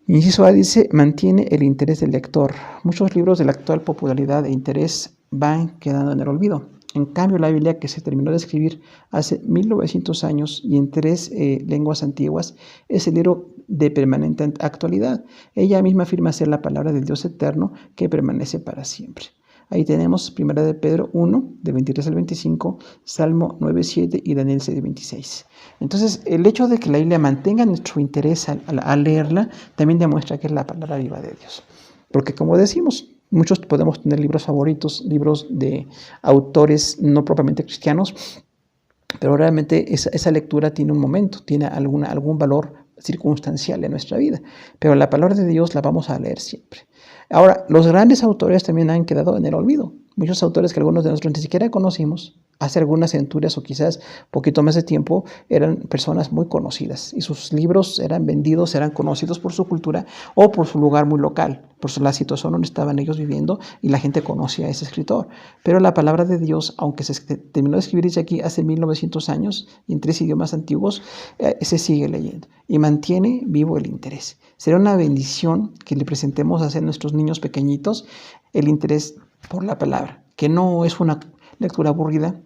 Inciso A dice, mantiene el interés del lector. Muchos libros de la actual popularidad e interés van quedando en el olvido. En cambio, la Biblia, que se terminó de escribir hace 1900 años y en 3 lenguas antiguas, es el libro de permanente actualidad. Ella misma afirma ser la palabra del Dios eterno que permanece para siempre. Ahí tenemos 1 de Pedro 1, de 23 al 25, Salmo 9, 7 y Daniel 6, 26. Entonces, el hecho de que la Biblia mantenga nuestro interés al leerla, también demuestra que es la palabra viva de Dios. Porque como decimos, muchos podemos tener libros favoritos, libros de autores no propiamente cristianos, pero realmente esa lectura tiene un momento, tiene algún valor circunstancial en nuestra vida. Pero la palabra de Dios la vamos a leer siempre. Ahora, los grandes autores también han quedado en el olvido. Muchos autores que algunos de nosotros ni siquiera conocimos, hace algunas centurias o quizás poquito más de tiempo, eran personas muy conocidas y sus libros eran vendidos, eran conocidos por su cultura o por su lugar muy local, por la situación donde estaban ellos viviendo y la gente conocía a ese escritor. Pero la palabra de Dios, aunque se terminó de escribir desde aquí hace 1900 años y en 3 idiomas antiguos, se sigue leyendo y mantiene vivo el interés. Será una bendición que le presentemos a nuestros niños pequeñitos el interés por la palabra, que no es una lectura aburrida,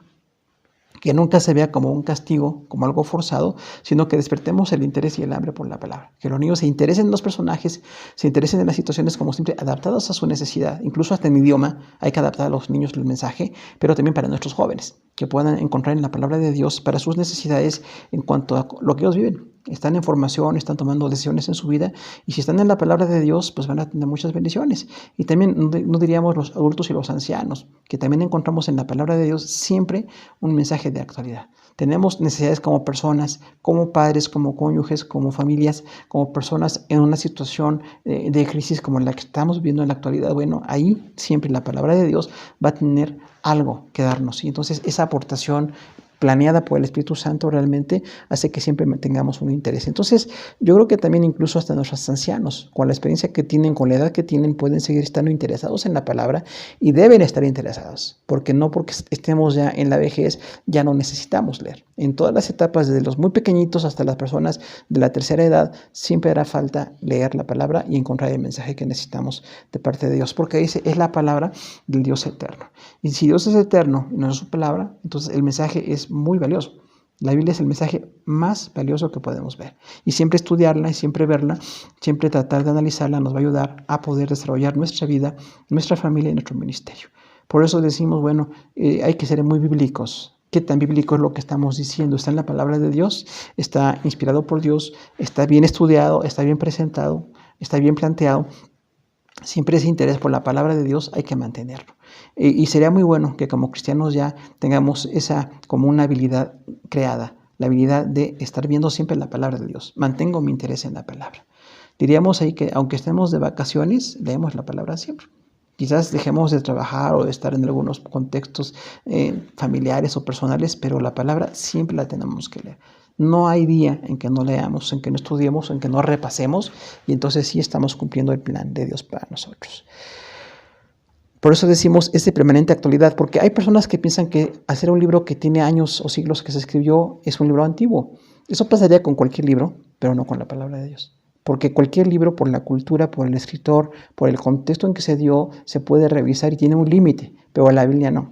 que nunca se vea como un castigo, como algo forzado, sino que despertemos el interés y el hambre por la palabra. Que los niños se interesen en los personajes, se interesen en las situaciones como siempre adaptadas a su necesidad. Incluso hasta en idioma hay que adaptar a los niños el mensaje, pero también para nuestros jóvenes, que puedan encontrar en la palabra de Dios para sus necesidades en cuanto a lo que ellos viven. Están en formación, están tomando decisiones en su vida y si están en la palabra de Dios, pues van a tener muchas bendiciones. Y también no diríamos los adultos y los ancianos, que también encontramos en la palabra de Dios siempre un mensaje de actualidad. Tenemos necesidades como personas, como padres, como cónyuges, como familias, como personas en una situación de crisis como la que estamos viviendo en la actualidad. Bueno, ahí siempre la palabra de Dios va a tener algo que darnos. Y entonces esa aportación planeada por el Espíritu Santo realmente hace que siempre tengamos un interés. Entonces, yo creo que también incluso hasta nuestros ancianos, con la experiencia que tienen, con la edad que tienen, pueden seguir estando interesados en la palabra y deben estar interesados, porque no porque estemos ya en la vejez, ya no necesitamos leer. En todas las etapas, desde los muy pequeñitos hasta las personas de la tercera edad, siempre hará falta leer la palabra y encontrar el mensaje que necesitamos de parte de Dios, porque dice, es la palabra del Dios eterno. Y si Dios es eterno y no es su palabra, entonces el mensaje es muy valioso. La Biblia es el mensaje más valioso que podemos ver. Y siempre estudiarla y siempre verla, siempre tratar de analizarla nos va a ayudar a poder desarrollar nuestra vida, nuestra familia y nuestro ministerio. Por eso decimos, bueno, hay que ser muy bíblicos. ¿Qué tan bíblico es lo que estamos diciendo? ¿Está en la palabra de Dios? ¿Está inspirado por Dios? ¿Está bien estudiado? ¿Está bien presentado? ¿Está bien planteado? Siempre ese interés por la palabra de Dios hay que mantenerlo. Y sería muy bueno que como cristianos ya tengamos esa como una habilidad creada, la habilidad de estar viendo siempre la palabra de Dios. Mantengo mi interés en la palabra. Diríamos ahí que aunque estemos de vacaciones, leemos la palabra siempre. Quizás dejemos de trabajar o de estar en algunos contextos familiares o personales, pero la palabra siempre la tenemos que leer. No hay día en que no leamos, en que no estudiemos, en que no repasemos, y entonces sí estamos cumpliendo el plan de Dios para nosotros. Por eso decimos es de permanente actualidad, porque hay personas que piensan que hacer un libro que tiene años o siglos que se escribió es un libro antiguo. Eso pasaría con cualquier libro, pero no con la palabra de Dios. Porque cualquier libro, por la cultura, por el escritor, por el contexto en que se dio, se puede revisar y tiene un límite, pero la Biblia no.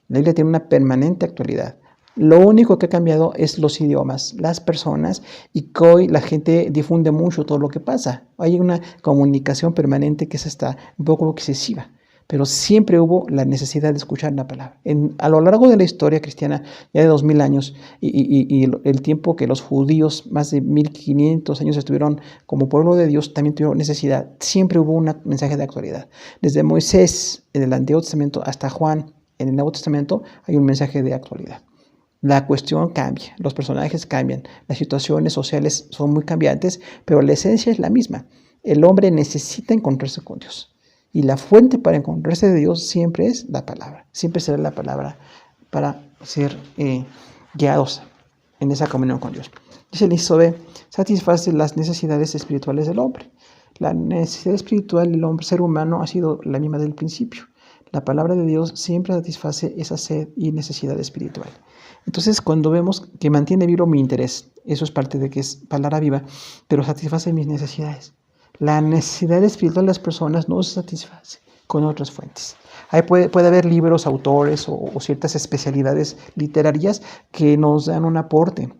La Biblia tiene una permanente actualidad. Lo único que ha cambiado es los idiomas, las personas, y que hoy la gente difunde mucho todo lo que pasa. Hay una comunicación permanente que es hasta un poco excesiva. Pero siempre hubo la necesidad de escuchar la palabra. A lo largo de la historia cristiana, ya de 2000 años, y el tiempo que los judíos, más de 1500 años estuvieron como pueblo de Dios, también tuvieron necesidad. Siempre hubo un mensaje de actualidad. Desde Moisés en el Antiguo Testamento hasta Juan en el Nuevo Testamento hay un mensaje de actualidad. La cuestión cambia, los personajes cambian, las situaciones sociales son muy cambiantes, pero la esencia es la misma. El hombre necesita encontrarse con Dios. Y la fuente para encontrarse de Dios siempre es la palabra. Siempre será la palabra para ser guiados en esa comunión con Dios. Dice el inciso B, satisface las necesidades espirituales del hombre. La necesidad espiritual del hombre, ser humano, ha sido la misma del principio. La palabra de Dios siempre satisface esa sed y necesidad espiritual. Entonces, cuando vemos que mantiene vivo mi interés, eso es parte de que es palabra viva, pero satisface mis necesidades. La necesidad espiritual de las personas no se satisface con otras fuentes. Ahí puede haber libros, autores o ciertas especialidades literarias que nos dan un aporte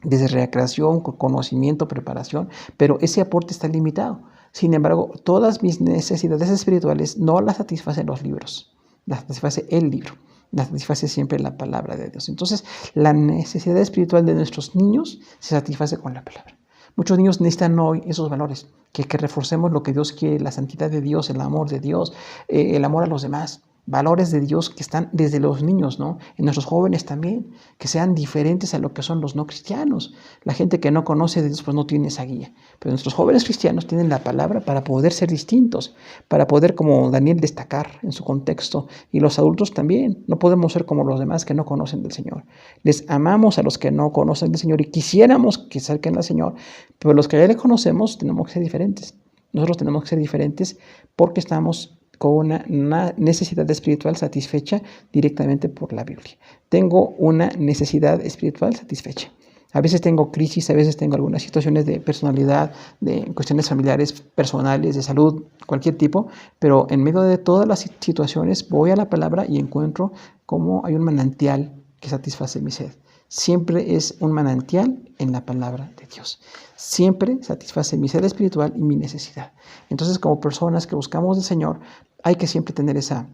desde recreación, conocimiento, preparación, pero ese aporte está limitado. Sin embargo, todas mis necesidades espirituales no las satisfacen los libros, las satisface el libro, las satisface siempre la palabra de Dios. Entonces, la necesidad espiritual de nuestros niños se satisface con la palabra. Muchos niños necesitan hoy esos valores, que reforcemos lo que Dios quiere, la santidad de Dios, el amor de Dios, el amor a los demás. Valores de Dios que están desde los niños, ¿no? En nuestros jóvenes también, que sean diferentes a lo que son los no cristianos. La gente que no conoce de Dios pues no tiene esa guía. Pero nuestros jóvenes cristianos tienen la palabra para poder ser distintos, para poder, como Daniel, destacar en su contexto. Y los adultos también. No podemos ser como los demás que no conocen del Señor. Les amamos a los que no conocen del Señor y quisiéramos que acerquen al Señor, pero los que ya le conocemos tenemos que ser diferentes. Nosotros tenemos que ser diferentes porque estamos con una necesidad espiritual satisfecha directamente por la Biblia. Tengo una necesidad espiritual satisfecha. A veces tengo crisis, a veces tengo algunas situaciones de personalidad, de cuestiones familiares, personales, de salud, cualquier tipo, pero en medio de todas las situaciones voy a la palabra y encuentro cómo hay un manantial que satisface mi sed. Siempre es un manantial en la palabra de Dios. Siempre satisface mi sed espiritual y mi necesidad. Entonces, como personas que buscamos del Señor, hay que siempre tener esa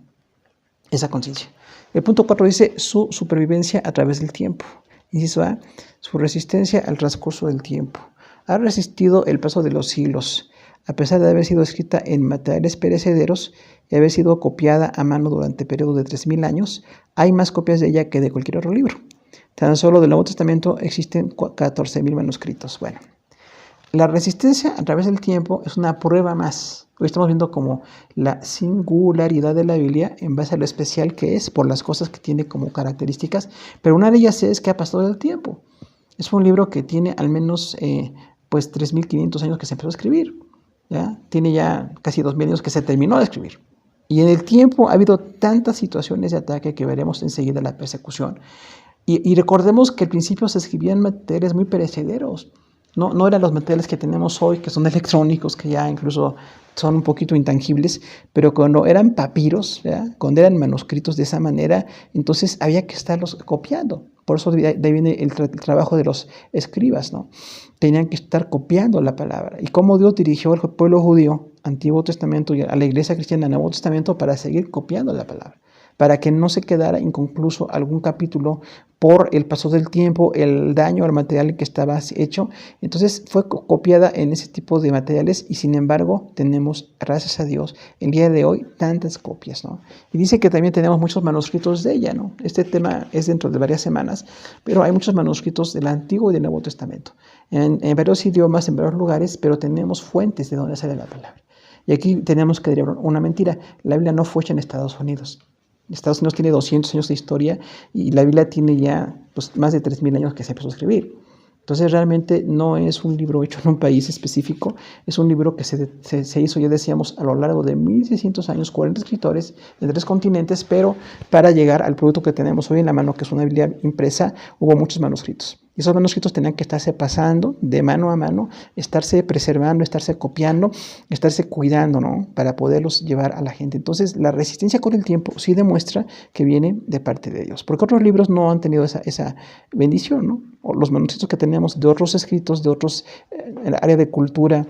conciencia. El punto 4 dice su supervivencia a través del tiempo. Inciso A, su resistencia al transcurso del tiempo. Ha resistido el paso de los siglos, a pesar de haber sido escrita en materiales perecederos y haber sido copiada a mano durante el periodo de 3000 años. Hay más copias de ella que de cualquier otro libro. Tan solo del Nuevo Testamento existen 14,000 manuscritos. Bueno, la resistencia a través del tiempo es una prueba más. Hoy estamos viendo como la singularidad de la Biblia en base a lo especial que es por las cosas que tiene como características, pero una de ellas es que ha pasado el tiempo. Es un libro que tiene al menos 3,500 años que se empezó a escribir. ¿Ya? Tiene ya casi 2,000 años que se terminó de escribir. Y en el tiempo ha habido tantas situaciones de ataque que veremos enseguida la persecución. Y recordemos que al principio se escribían materiales muy perecederos. No eran los materiales que tenemos hoy, que son electrónicos, que ya incluso son un poquito intangibles, pero cuando eran papiros, ¿verdad? Cuando eran manuscritos de esa manera, entonces había que estarlos copiando. Por eso de ahí viene el trabajo de los escribas, ¿no? Tenían que estar copiando la palabra. Y cómo Dios dirigió al pueblo judío, Antiguo Testamento, y a la iglesia cristiana, Nuevo Testamento, para seguir copiando la palabra, para que no se quedara inconcluso algún capítulo por el paso del tiempo, el daño al material que estaba hecho. Entonces fue copiada en ese tipo de materiales y sin embargo tenemos, gracias a Dios, el día de hoy tantas copias, ¿no? Y dice que también tenemos muchos manuscritos de ella, ¿no? Este tema es dentro de varias semanas, pero hay muchos manuscritos del Antiguo y del Nuevo Testamento, en varios idiomas, en varios lugares, pero tenemos fuentes de donde sale la palabra. Y aquí tenemos que decir una mentira: la Biblia no fue hecha en Estados Unidos. Estados Unidos tiene 200 años de historia y la Biblia tiene ya más de 3,000 años que se empezó a escribir. Entonces realmente no es un libro hecho en un país específico, es un libro que se hizo, ya decíamos, a lo largo de 1,600 años, 40 escritores de 3 continentes, pero para llegar al producto que tenemos hoy en la mano, que es una Biblia impresa, hubo muchos manuscritos. Y esos manuscritos tenían que estarse pasando de mano a mano, estarse preservando, estarse copiando, estarse cuidando, ¿no? Para poderlos llevar a la gente. Entonces, la resistencia con el tiempo sí demuestra que viene de parte de Dios. Porque otros libros no han tenido esa bendición, ¿no? O los manuscritos que tenemos de otros escritos, de otros en el área de cultura,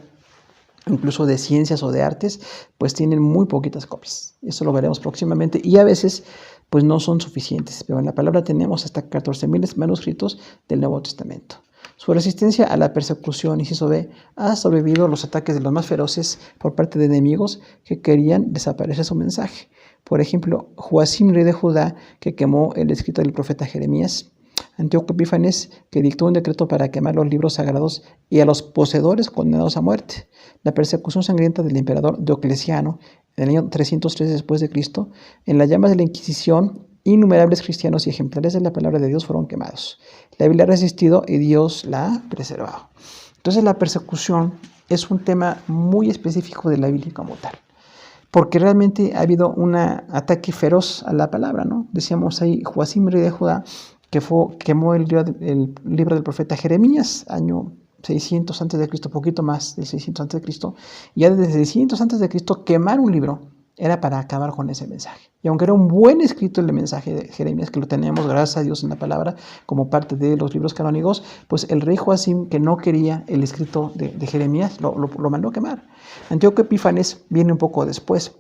incluso de ciencias o de artes, pues tienen muy poquitas copias. Eso lo veremos próximamente. Y a veces pues no son suficientes, pero en la palabra tenemos hasta 14,000 manuscritos del Nuevo Testamento. Su resistencia a la persecución, inciso B, ha sobrevivido a los ataques de los más feroces por parte de enemigos que querían desaparecer su mensaje. Por ejemplo, Joacim, rey de Judá, que quemó el escrito del profeta Jeremías; Antíoco Epífanes, que dictó un decreto para quemar los libros sagrados y a los poseedores condenados a muerte; la persecución sangrienta del emperador Diocleciano en el año 303 después de Cristo; en las llamas de la Inquisición innumerables cristianos y ejemplares de la palabra de Dios fueron quemados. La Biblia ha resistido y Dios la ha preservado. Entonces la persecución es un tema muy específico de la Biblia como tal, porque realmente ha habido un ataque feroz a la palabra, ¿no? Decíamos ahí, Joacim, rey de Judá, que quemó el libro del profeta Jeremías, año 600 a.C., poquito más de 600 a.C., ya desde 600 a.C. quemar un libro era para acabar con ese mensaje. Y aunque era un buen escrito el mensaje de Jeremías, que lo tenemos, gracias a Dios, en la palabra, como parte de los libros canónicos, pues el rey Joacim, que no quería el escrito de Jeremías, lo mandó a quemar. Antíoco Epífanes viene un poco después.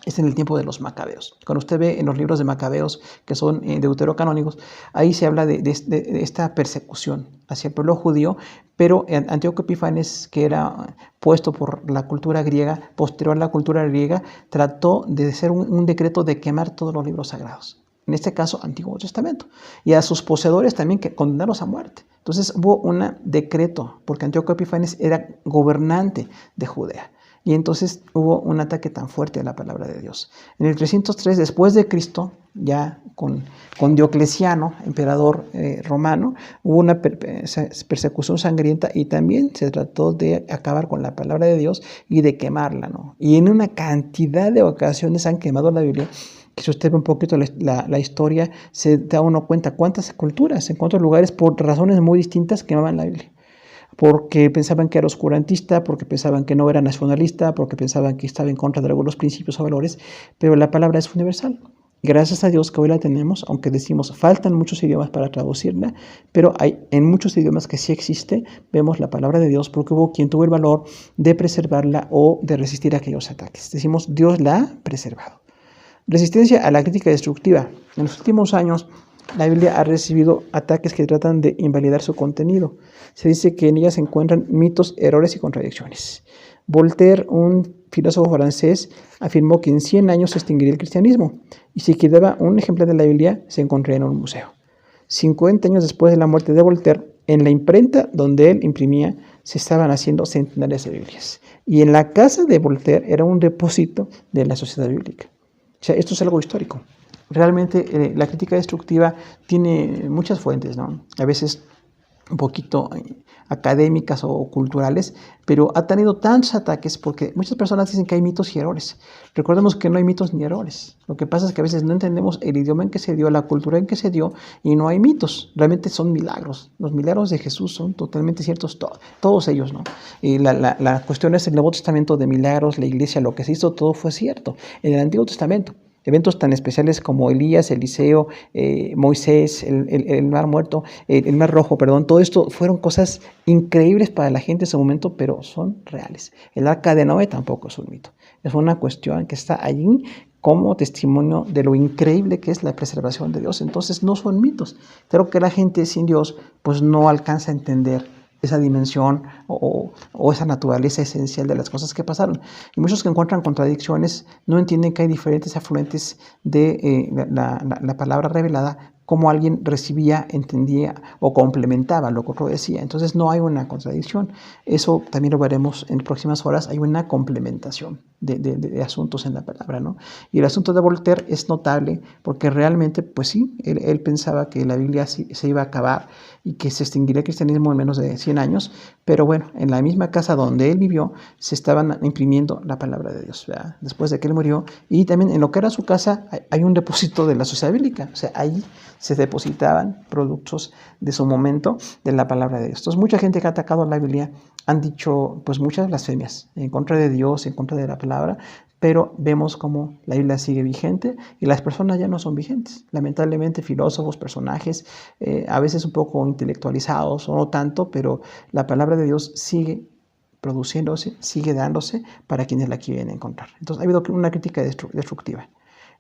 Es en el tiempo de los macabeos. Cuando usted ve en los libros de Macabeos, que son deuterocanónicos, ahí se habla de esta persecución hacia el pueblo judío, pero Antíoco Epífanes, que era puesto por la cultura griega, posterior a la cultura griega, trató de hacer un decreto de quemar todos los libros sagrados. En este caso, Antiguo Testamento. Y a sus poseedores también, que condenarlos a muerte. Entonces hubo un decreto, porque Antíoco Epífanes era gobernante de Judea. Y entonces hubo un ataque tan fuerte a la palabra de Dios. En el 303 después de Cristo, ya con Diocleciano, emperador romano, hubo una persecución sangrienta y también se trató de acabar con la palabra de Dios y de quemarla, ¿no? Y en una cantidad de ocasiones han quemado la Biblia, que si usted ve un poquito la historia, se da uno cuenta cuántas culturas, en cuántos lugares, por razones muy distintas, quemaban la Biblia. Porque pensaban que era oscurantista, porque pensaban que no era nacionalista, porque pensaban que estaba en contra de algunos principios o valores, pero la palabra es universal. Gracias a Dios que hoy la tenemos, aunque decimos faltan muchos idiomas para traducirla, pero hay en muchos idiomas que sí existe, vemos la palabra de Dios porque hubo quien tuvo el valor de preservarla o de resistir a aquellos ataques. Decimos, Dios la ha preservado. Resistencia a la crítica destructiva. En los últimos años, la Biblia ha recibido ataques que tratan de invalidar su contenido. Se dice que en ella se encuentran mitos, errores y contradicciones. Voltaire, un filósofo francés, afirmó que en 100 años se extinguiría el cristianismo y si quedaba un ejemplar de la Biblia se encontraría en un museo. 50 años después de la muerte de Voltaire, en la imprenta donde él imprimía se estaban haciendo centenares de Biblias. Y en la casa de Voltaire era un depósito de la sociedad bíblica. O sea, esto es algo histórico. Realmente la crítica destructiva tiene muchas fuentes, ¿no? A veces un poquito académicas o culturales, pero ha tenido tantos ataques porque muchas personas dicen que hay mitos y errores. Recordemos que no hay mitos ni errores. Lo que pasa es que a veces no entendemos el idioma en que se dio, la cultura en que se dio, y no hay mitos. Realmente son milagros. Los milagros de Jesús son totalmente ciertos, todos ellos, ¿no? Y la cuestión es el Nuevo Testamento de milagros, la iglesia, lo que se hizo, todo fue cierto. En el Antiguo Testamento, eventos tan especiales como Elías, Eliseo, Moisés, el mar muerto, el mar rojo, perdón, todo esto fueron cosas increíbles para la gente en ese momento, pero son reales. El arca de Noé tampoco es un mito. Es una cuestión que está allí como testimonio de lo increíble que es la preservación de Dios. Entonces no son mitos. Creo que la gente sin Dios pues no alcanza a entender esa dimensión o esa naturaleza esencial de las cosas que pasaron. Y muchos que encuentran contradicciones no entienden que hay diferentes afluentes de la palabra revelada, cómo alguien recibía, entendía o complementaba lo que otro decía. Entonces no hay una contradicción. Eso también lo veremos en próximas horas. Hay una complementación de asuntos en la palabra, ¿no? Y el asunto de Voltaire es notable porque realmente, pues sí, él pensaba que la Biblia se iba a acabar y que se extinguiría el cristianismo en menos de 100 años, pero bueno, en la misma casa donde él vivió se estaban imprimiendo la palabra de Dios, ¿verdad? Después de que él murió, y también en lo que era su casa hay un depósito de la sociedad bíblica, o sea, ahí se depositaban productos de su momento de la palabra de Dios. Entonces, mucha gente que ha atacado a la Biblia han dicho pues muchas blasfemias en contra de Dios, en contra de la palabra, pero vemos cómo la Biblia sigue vigente y las personas ya no son vigentes. Lamentablemente, filósofos, personajes, a veces un poco intelectualizados o no tanto, pero la palabra de Dios sigue produciéndose, sigue dándose para quienes la quieren encontrar. Entonces, ha habido una crítica destructiva.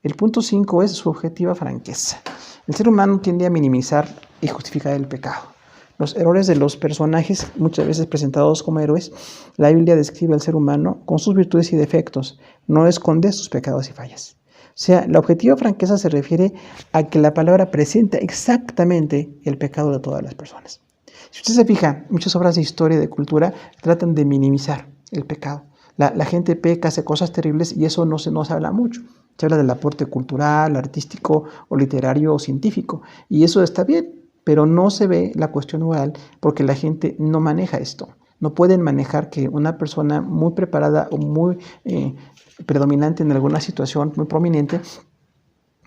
El punto 5 es su objetiva franqueza. El ser humano tiende a minimizar y justificar el pecado. Los errores de los personajes, muchas veces presentados como héroes, la Biblia describe al ser humano con sus virtudes y defectos, no esconde sus pecados y fallas. O sea, la objetiva franqueza se refiere a que la palabra presenta exactamente el pecado de todas las personas. Si usted se fija, muchas obras de historia y de cultura tratan de minimizar el pecado. La gente peca, hace cosas terribles y eso no se habla mucho. Se habla del aporte cultural, artístico o literario o científico. Y eso está bien, pero no se ve la cuestión moral porque la gente no maneja esto. No pueden manejar que una persona muy preparada o muy predominante en alguna situación, muy prominente,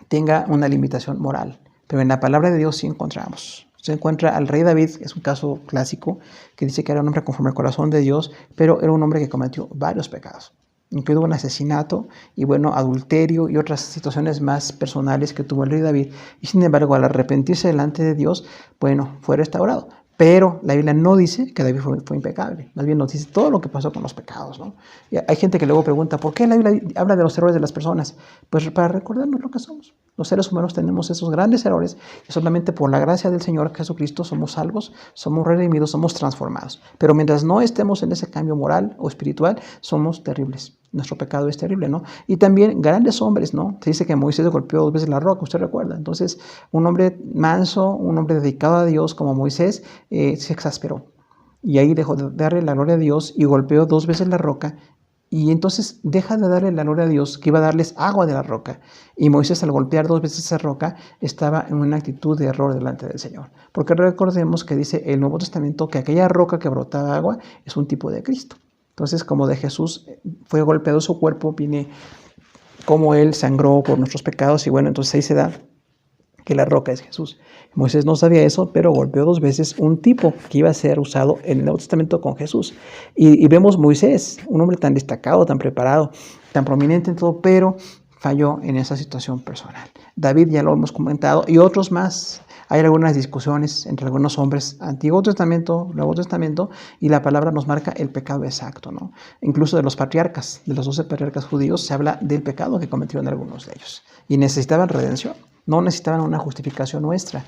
tenga una limitación moral. Pero en la palabra de Dios sí encontramos. Se encuentra al rey David, es un caso clásico, que dice que era un hombre conforme al corazón de Dios, pero era un hombre que cometió varios pecados, incluido un asesinato y adulterio y otras situaciones más personales que tuvo el rey David. Y sin embargo, al arrepentirse delante de Dios, fue restaurado. Pero la Biblia no dice que David fue impecable, más bien nos dice todo lo que pasó con los pecados, ¿no? Y hay gente que luego pregunta, ¿por qué la Biblia habla de los errores de las personas? Pues para recordarnos lo que somos. Los seres humanos tenemos esos grandes errores y solamente por la gracia del Señor Jesucristo somos salvos, somos redimidos, somos transformados. Pero mientras no estemos en ese cambio moral o espiritual, somos terribles. Nuestro pecado es terrible, ¿no? Y también grandes hombres, ¿no? Se dice que Moisés golpeó 2 veces la roca, usted recuerda. Entonces, un hombre manso, un hombre dedicado a Dios como Moisés, se exasperó. Y ahí dejó de darle la gloria a Dios y golpeó 2 veces la roca. Y entonces deja de darle la gloria a Dios, que iba a darles agua de la roca. Y Moisés, al golpear 2 veces esa roca, estaba en una actitud de error delante del Señor. Porque recordemos que dice el Nuevo Testamento que aquella roca que brotaba agua es un tipo de Cristo. Entonces, como de Jesús fue golpeado su cuerpo, viene como Él sangró por nuestros pecados. Y entonces ahí se da que la roca es Jesús. Moisés no sabía eso, pero golpeó 2 veces un tipo que iba a ser usado en el Nuevo Testamento con Jesús. Y vemos Moisés, un hombre tan destacado, tan preparado, tan prominente en todo, pero falló en esa situación personal. David ya lo hemos comentado y otros más. Hay algunas discusiones entre algunos hombres, Antiguo Testamento, Nuevo Testamento, y la palabra nos marca el pecado exacto, ¿no? Incluso de los patriarcas, de los 12 patriarcas judíos, se habla del pecado que cometieron algunos de ellos. Y necesitaban redención, no necesitaban una justificación nuestra.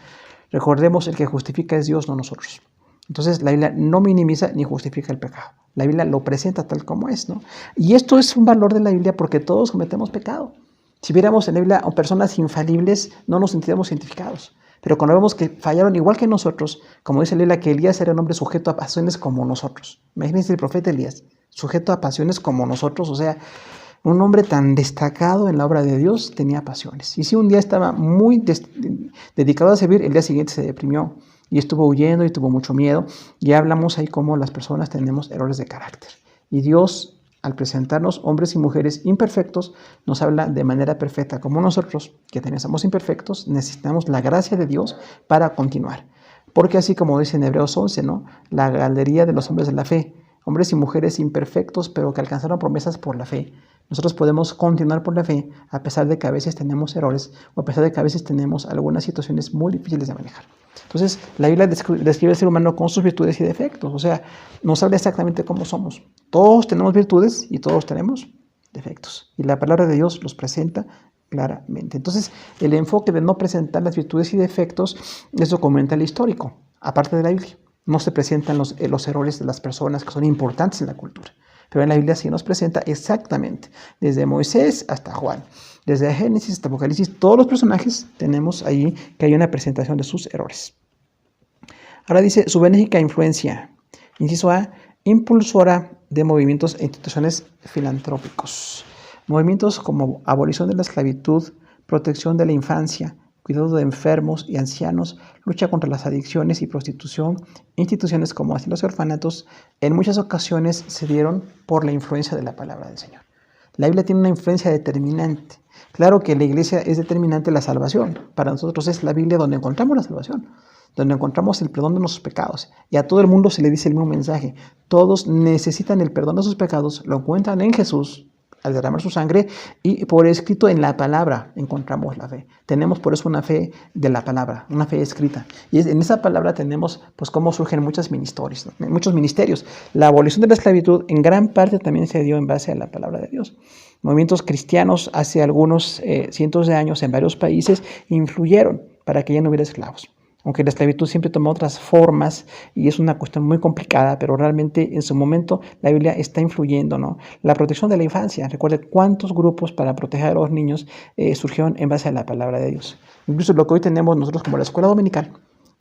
Recordemos, el que justifica es Dios, no nosotros. Entonces, la Biblia no minimiza ni justifica el pecado. La Biblia lo presenta tal como es, ¿no? Y esto es un valor de la Biblia porque todos cometemos pecado. Si viéramos en la Biblia a personas infalibles, no nos sentiríamos identificados. Pero cuando vemos que fallaron igual que nosotros, como dice la Biblia, que Elías era un hombre sujeto a pasiones como nosotros. Imagínense el profeta Elías, sujeto a pasiones como nosotros, o sea, un hombre tan destacado en la obra de Dios tenía pasiones. Y si un día estaba muy dedicado a servir, el día siguiente se deprimió y estuvo huyendo y tuvo mucho miedo. Ya hablamos ahí cómo las personas tenemos errores de carácter. Y Dios, al presentarnos hombres y mujeres imperfectos, nos habla de manera perfecta, como nosotros, que somos imperfectos, necesitamos la gracia de Dios para continuar. Porque así como dice en Hebreos 11, ¿no? La galería de los hombres de la fe, hombres y mujeres imperfectos, pero que alcanzaron promesas por la fe. Nosotros podemos continuar por la fe, a pesar de que a veces tenemos errores, o a pesar de que a veces tenemos algunas situaciones muy difíciles de manejar. Entonces, la Biblia describe al ser humano con sus virtudes y defectos, o sea, nos habla exactamente cómo somos. Todos tenemos virtudes y todos tenemos defectos. Y la palabra de Dios los presenta claramente. Entonces, el enfoque de no presentar las virtudes y defectos es documental histórico, aparte de la Biblia. No se presentan los errores de las personas que son importantes en la cultura. Pero en la Biblia sí nos presenta exactamente, desde Moisés hasta Juan, desde Génesis hasta Apocalipsis, todos los personajes tenemos ahí que hay una presentación de sus errores. Ahora dice, su benéfica influencia, inciso A, impulsora de movimientos e instituciones filantrópicos. Movimientos como abolición de la esclavitud, protección de la infancia, cuidado de enfermos y ancianos, lucha contra las adicciones y prostitución, instituciones como asilos y orfanatos, en muchas ocasiones se dieron por la influencia de la palabra del Señor. La Biblia tiene una influencia determinante. Claro que la iglesia es determinante la salvación. Para nosotros es la Biblia donde encontramos la salvación, donde encontramos el perdón de nuestros pecados. Y a todo el mundo se le dice el mismo mensaje. Todos necesitan el perdón de sus pecados, lo encuentran en Jesús, al derramar su sangre, y por escrito en la palabra encontramos la fe. Tenemos por eso una fe de la palabra, una fe escrita. Y en esa palabra tenemos pues cómo surgen muchos ministerios. La abolición de la esclavitud en gran parte también se dio en base a la palabra de Dios. Movimientos cristianos hace algunos cientos de años en varios países influyeron para que ya no hubiera esclavos. Aunque la esclavitud siempre tomó otras formas y es una cuestión muy complicada, pero realmente en su momento la Biblia está influyendo, ¿no? La protección de la infancia. Recuerde cuántos grupos para proteger a los niños surgieron en base a la palabra de Dios. Incluso lo que hoy tenemos nosotros como la escuela dominical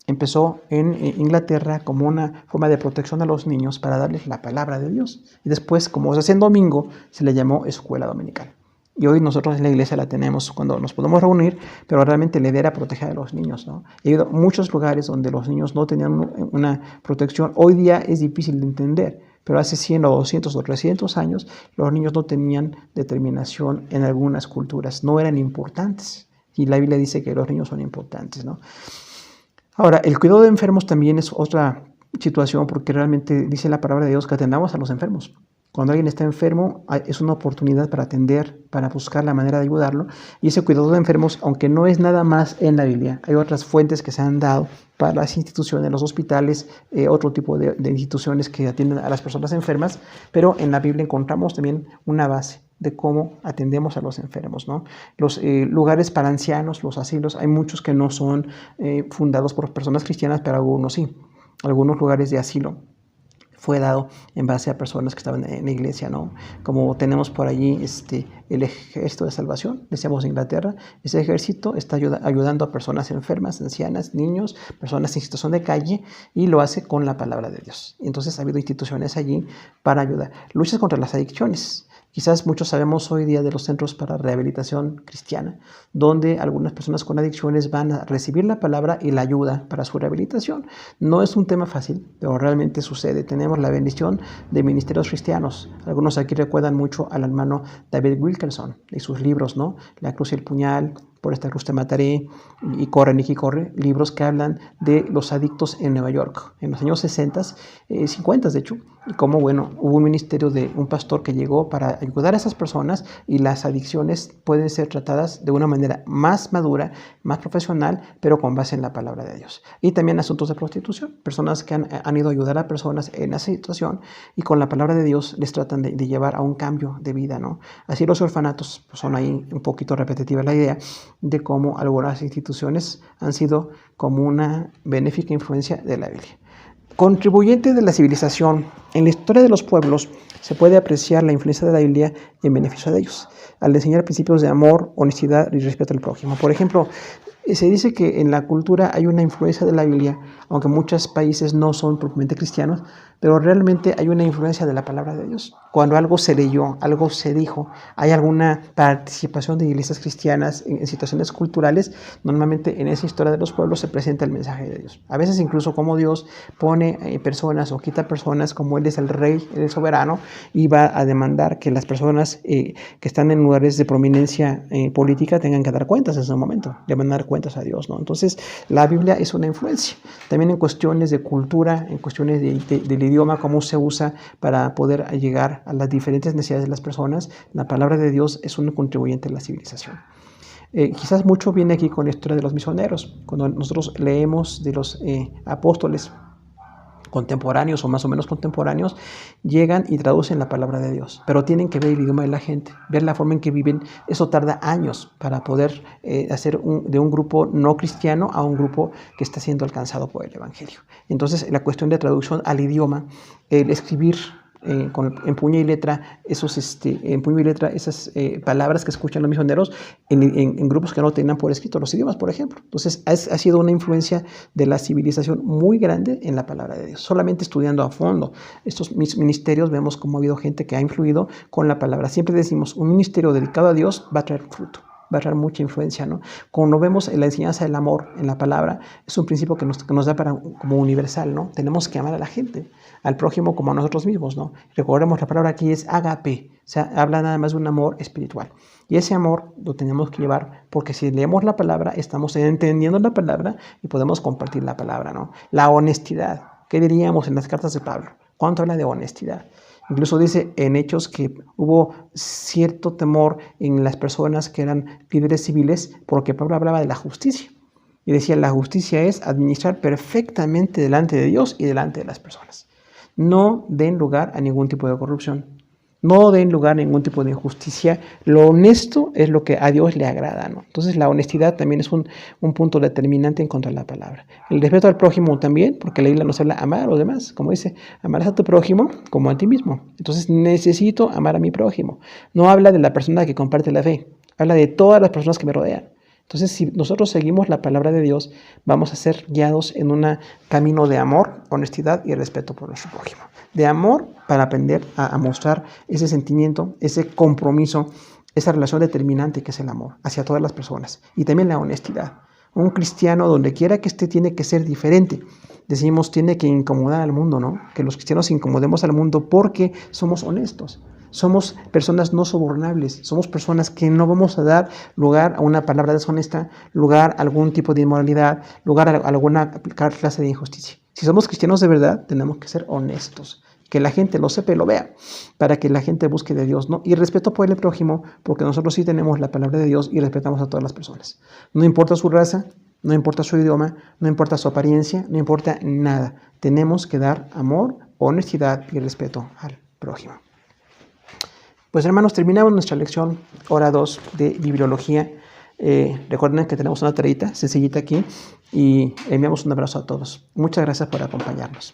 empezó en Inglaterra como una forma de protección a los niños para darles la palabra de Dios. Y después, como se hace en domingo, se le llamó escuela dominical. Y hoy nosotros en la iglesia la tenemos cuando nos podemos reunir, pero realmente la idea era proteger a los niños, ¿no? He ido a muchos lugares donde los niños no tenían una protección. Hoy día es difícil de entender, pero hace 100 o 200 o 300 años los niños no tenían determinación en algunas culturas, no eran importantes. Y la Biblia dice que los niños son importantes, ¿no? Ahora, el cuidado de enfermos también es otra situación, porque realmente dice la palabra de Dios que atendamos a los enfermos. Cuando alguien está enfermo, es una oportunidad para atender, para buscar la manera de ayudarlo. Y ese cuidado de enfermos, aunque no es nada más en la Biblia, hay otras fuentes que se han dado para las instituciones, los hospitales, otro tipo de instituciones que atienden a las personas enfermas, pero en la Biblia encontramos también una base de cómo atendemos a los enfermos, ¿no? Los lugares para ancianos, los asilos, hay muchos que no son fundados por personas cristianas, pero algunos sí. Algunos lugares de asilo fue dado en base a personas que estaban en la iglesia, ¿no? Como tenemos por allí el Ejército de Salvación, decíamos en Inglaterra, ese ejército está ayudando a personas enfermas, ancianas, niños, personas en situación de calle, y lo hace con la palabra de Dios. Entonces ha habido instituciones allí para ayudar. Luchas contra las adicciones. Quizás muchos sabemos hoy día de los centros para rehabilitación cristiana, donde algunas personas con adicciones van a recibir la palabra y la ayuda para su rehabilitación. No es un tema fácil, pero realmente sucede. Tenemos la bendición de ministerios cristianos. Algunos aquí recuerdan mucho al hermano David Wilkerson y sus libros, ¿no? La cruz y el puñal, Por esta cruz te mataré, y Corre, Nicky, corre, libros que hablan de los adictos en Nueva York, en los años 60, 50 de hecho, y cómo, bueno, hubo un ministerio de un pastor que llegó para ayudar a esas personas, y las adicciones pueden ser tratadas de una manera más madura, más profesional, pero con base en la palabra de Dios. Y también asuntos de prostitución, personas que han ido a ayudar a personas en esa situación, y con la palabra de Dios les tratan de llevar a un cambio de vida, ¿no? Así los orfanatos, pues son ahí un poquito repetitiva la idea, de cómo algunas instituciones han sido como una benéfica influencia de la Biblia. Contribuyente de la civilización. En la historia de los pueblos se puede apreciar la influencia de la Biblia en beneficio de ellos, al enseñar principios de amor, honestidad y respeto al prójimo. Por ejemplo, se dice que en la cultura hay una influencia de la Biblia, aunque muchos países no son propiamente cristianos, pero realmente hay una influencia de la palabra de Dios. Cuando algo se leyó, algo se dijo, hay alguna participación de iglesias cristianas en situaciones culturales, normalmente en esa historia de los pueblos se presenta el mensaje de Dios. A veces incluso como Dios pone personas o quita personas, como Él es el rey, Él es soberano, y va a demandar que las personas que están en lugares de prominencia política tengan que dar cuentas en ese momento, le van a dar cuentas a Dios, ¿no? Entonces la Biblia es una influencia. También en cuestiones de cultura, en cuestiones del idioma, cómo se usa para poder llegar a las diferentes necesidades de las personas, la palabra de Dios es un contribuyente a la civilización. Quizás mucho viene aquí con la historia de los misioneros. Cuando nosotros leemos de los apóstoles contemporáneos o más o menos contemporáneos, llegan y traducen la palabra de Dios, pero tienen que ver el idioma de la gente, ver la forma en que viven. Eso tarda años para poder hacer de un grupo no cristiano a un grupo que está siendo alcanzado por el Evangelio. Entonces, la cuestión de traducción al idioma, el escribir en puño y letra, esas palabras que escuchan los misioneros en grupos que no tenían por escrito los idiomas, por ejemplo. Entonces ha sido una influencia de la civilización muy grande en la palabra de Dios. Solamente estudiando a fondo estos ministerios vemos cómo ha habido gente que ha influido con la palabra. Siempre decimos, un ministerio dedicado a Dios va a traer fruto, va a traer mucha influencia, ¿no? Cuando vemos la enseñanza del amor en la palabra, es un principio que nos da como universal, ¿no? Tenemos que amar a la gente, al prójimo como a nosotros mismos, ¿no? Recordemos, la palabra aquí es ágape, o sea, habla nada más de un amor espiritual. Y ese amor lo tenemos que llevar, porque si leemos la palabra, estamos entendiendo la palabra y podemos compartir la palabra, ¿no? La honestidad, ¿qué diríamos en las cartas de Pablo? ¿Cuánto habla de honestidad? Incluso dice en Hechos que hubo cierto temor en las personas que eran líderes civiles, porque Pablo hablaba de la justicia. Y decía, la justicia es administrar perfectamente delante de Dios y delante de las personas. No den lugar a ningún tipo de corrupción. No den lugar a ningún tipo de injusticia. Lo honesto es lo que a Dios le agrada, ¿no? Entonces la honestidad también es un punto determinante en contra de la palabra. El respeto al prójimo también, porque la Biblia nos habla de amar a los demás. Como dice, amarás a tu prójimo como a ti mismo. Entonces necesito amar a mi prójimo. No habla de la persona que comparte la fe. Habla de todas las personas que me rodean. Entonces, si nosotros seguimos la palabra de Dios, vamos a ser guiados en un camino de amor, honestidad y respeto por nuestro prójimo. De amor para aprender a mostrar ese sentimiento, ese compromiso esa relación determinante que es el amor hacia todas las personas y también la honestidad. Un cristiano, donde quiera que esté, tiene que ser diferente. Decimos, tiene que incomodar al mundo, ¿no? Que los cristianos incomodemos al mundo porque somos honestos. Somos personas no sobornables, somos personas que no vamos a dar lugar a una palabra deshonesta, lugar a algún tipo de inmoralidad, lugar a alguna clase de injusticia. Si somos cristianos de verdad, tenemos que ser honestos, que la gente lo sepa y lo vea, para que la gente busque de Dios, ¿no? Y respeto por el prójimo, porque nosotros sí tenemos la palabra de Dios y respetamos a todas las personas. No importa su raza, no importa su idioma, no importa su apariencia, no importa nada. Tenemos que dar amor, honestidad y respeto al prójimo. Pues hermanos, terminamos nuestra lección, hora 2 de bibliología. Recuerden que tenemos una tareita sencillita aquí y enviamos un abrazo a todos. Muchas gracias por acompañarnos.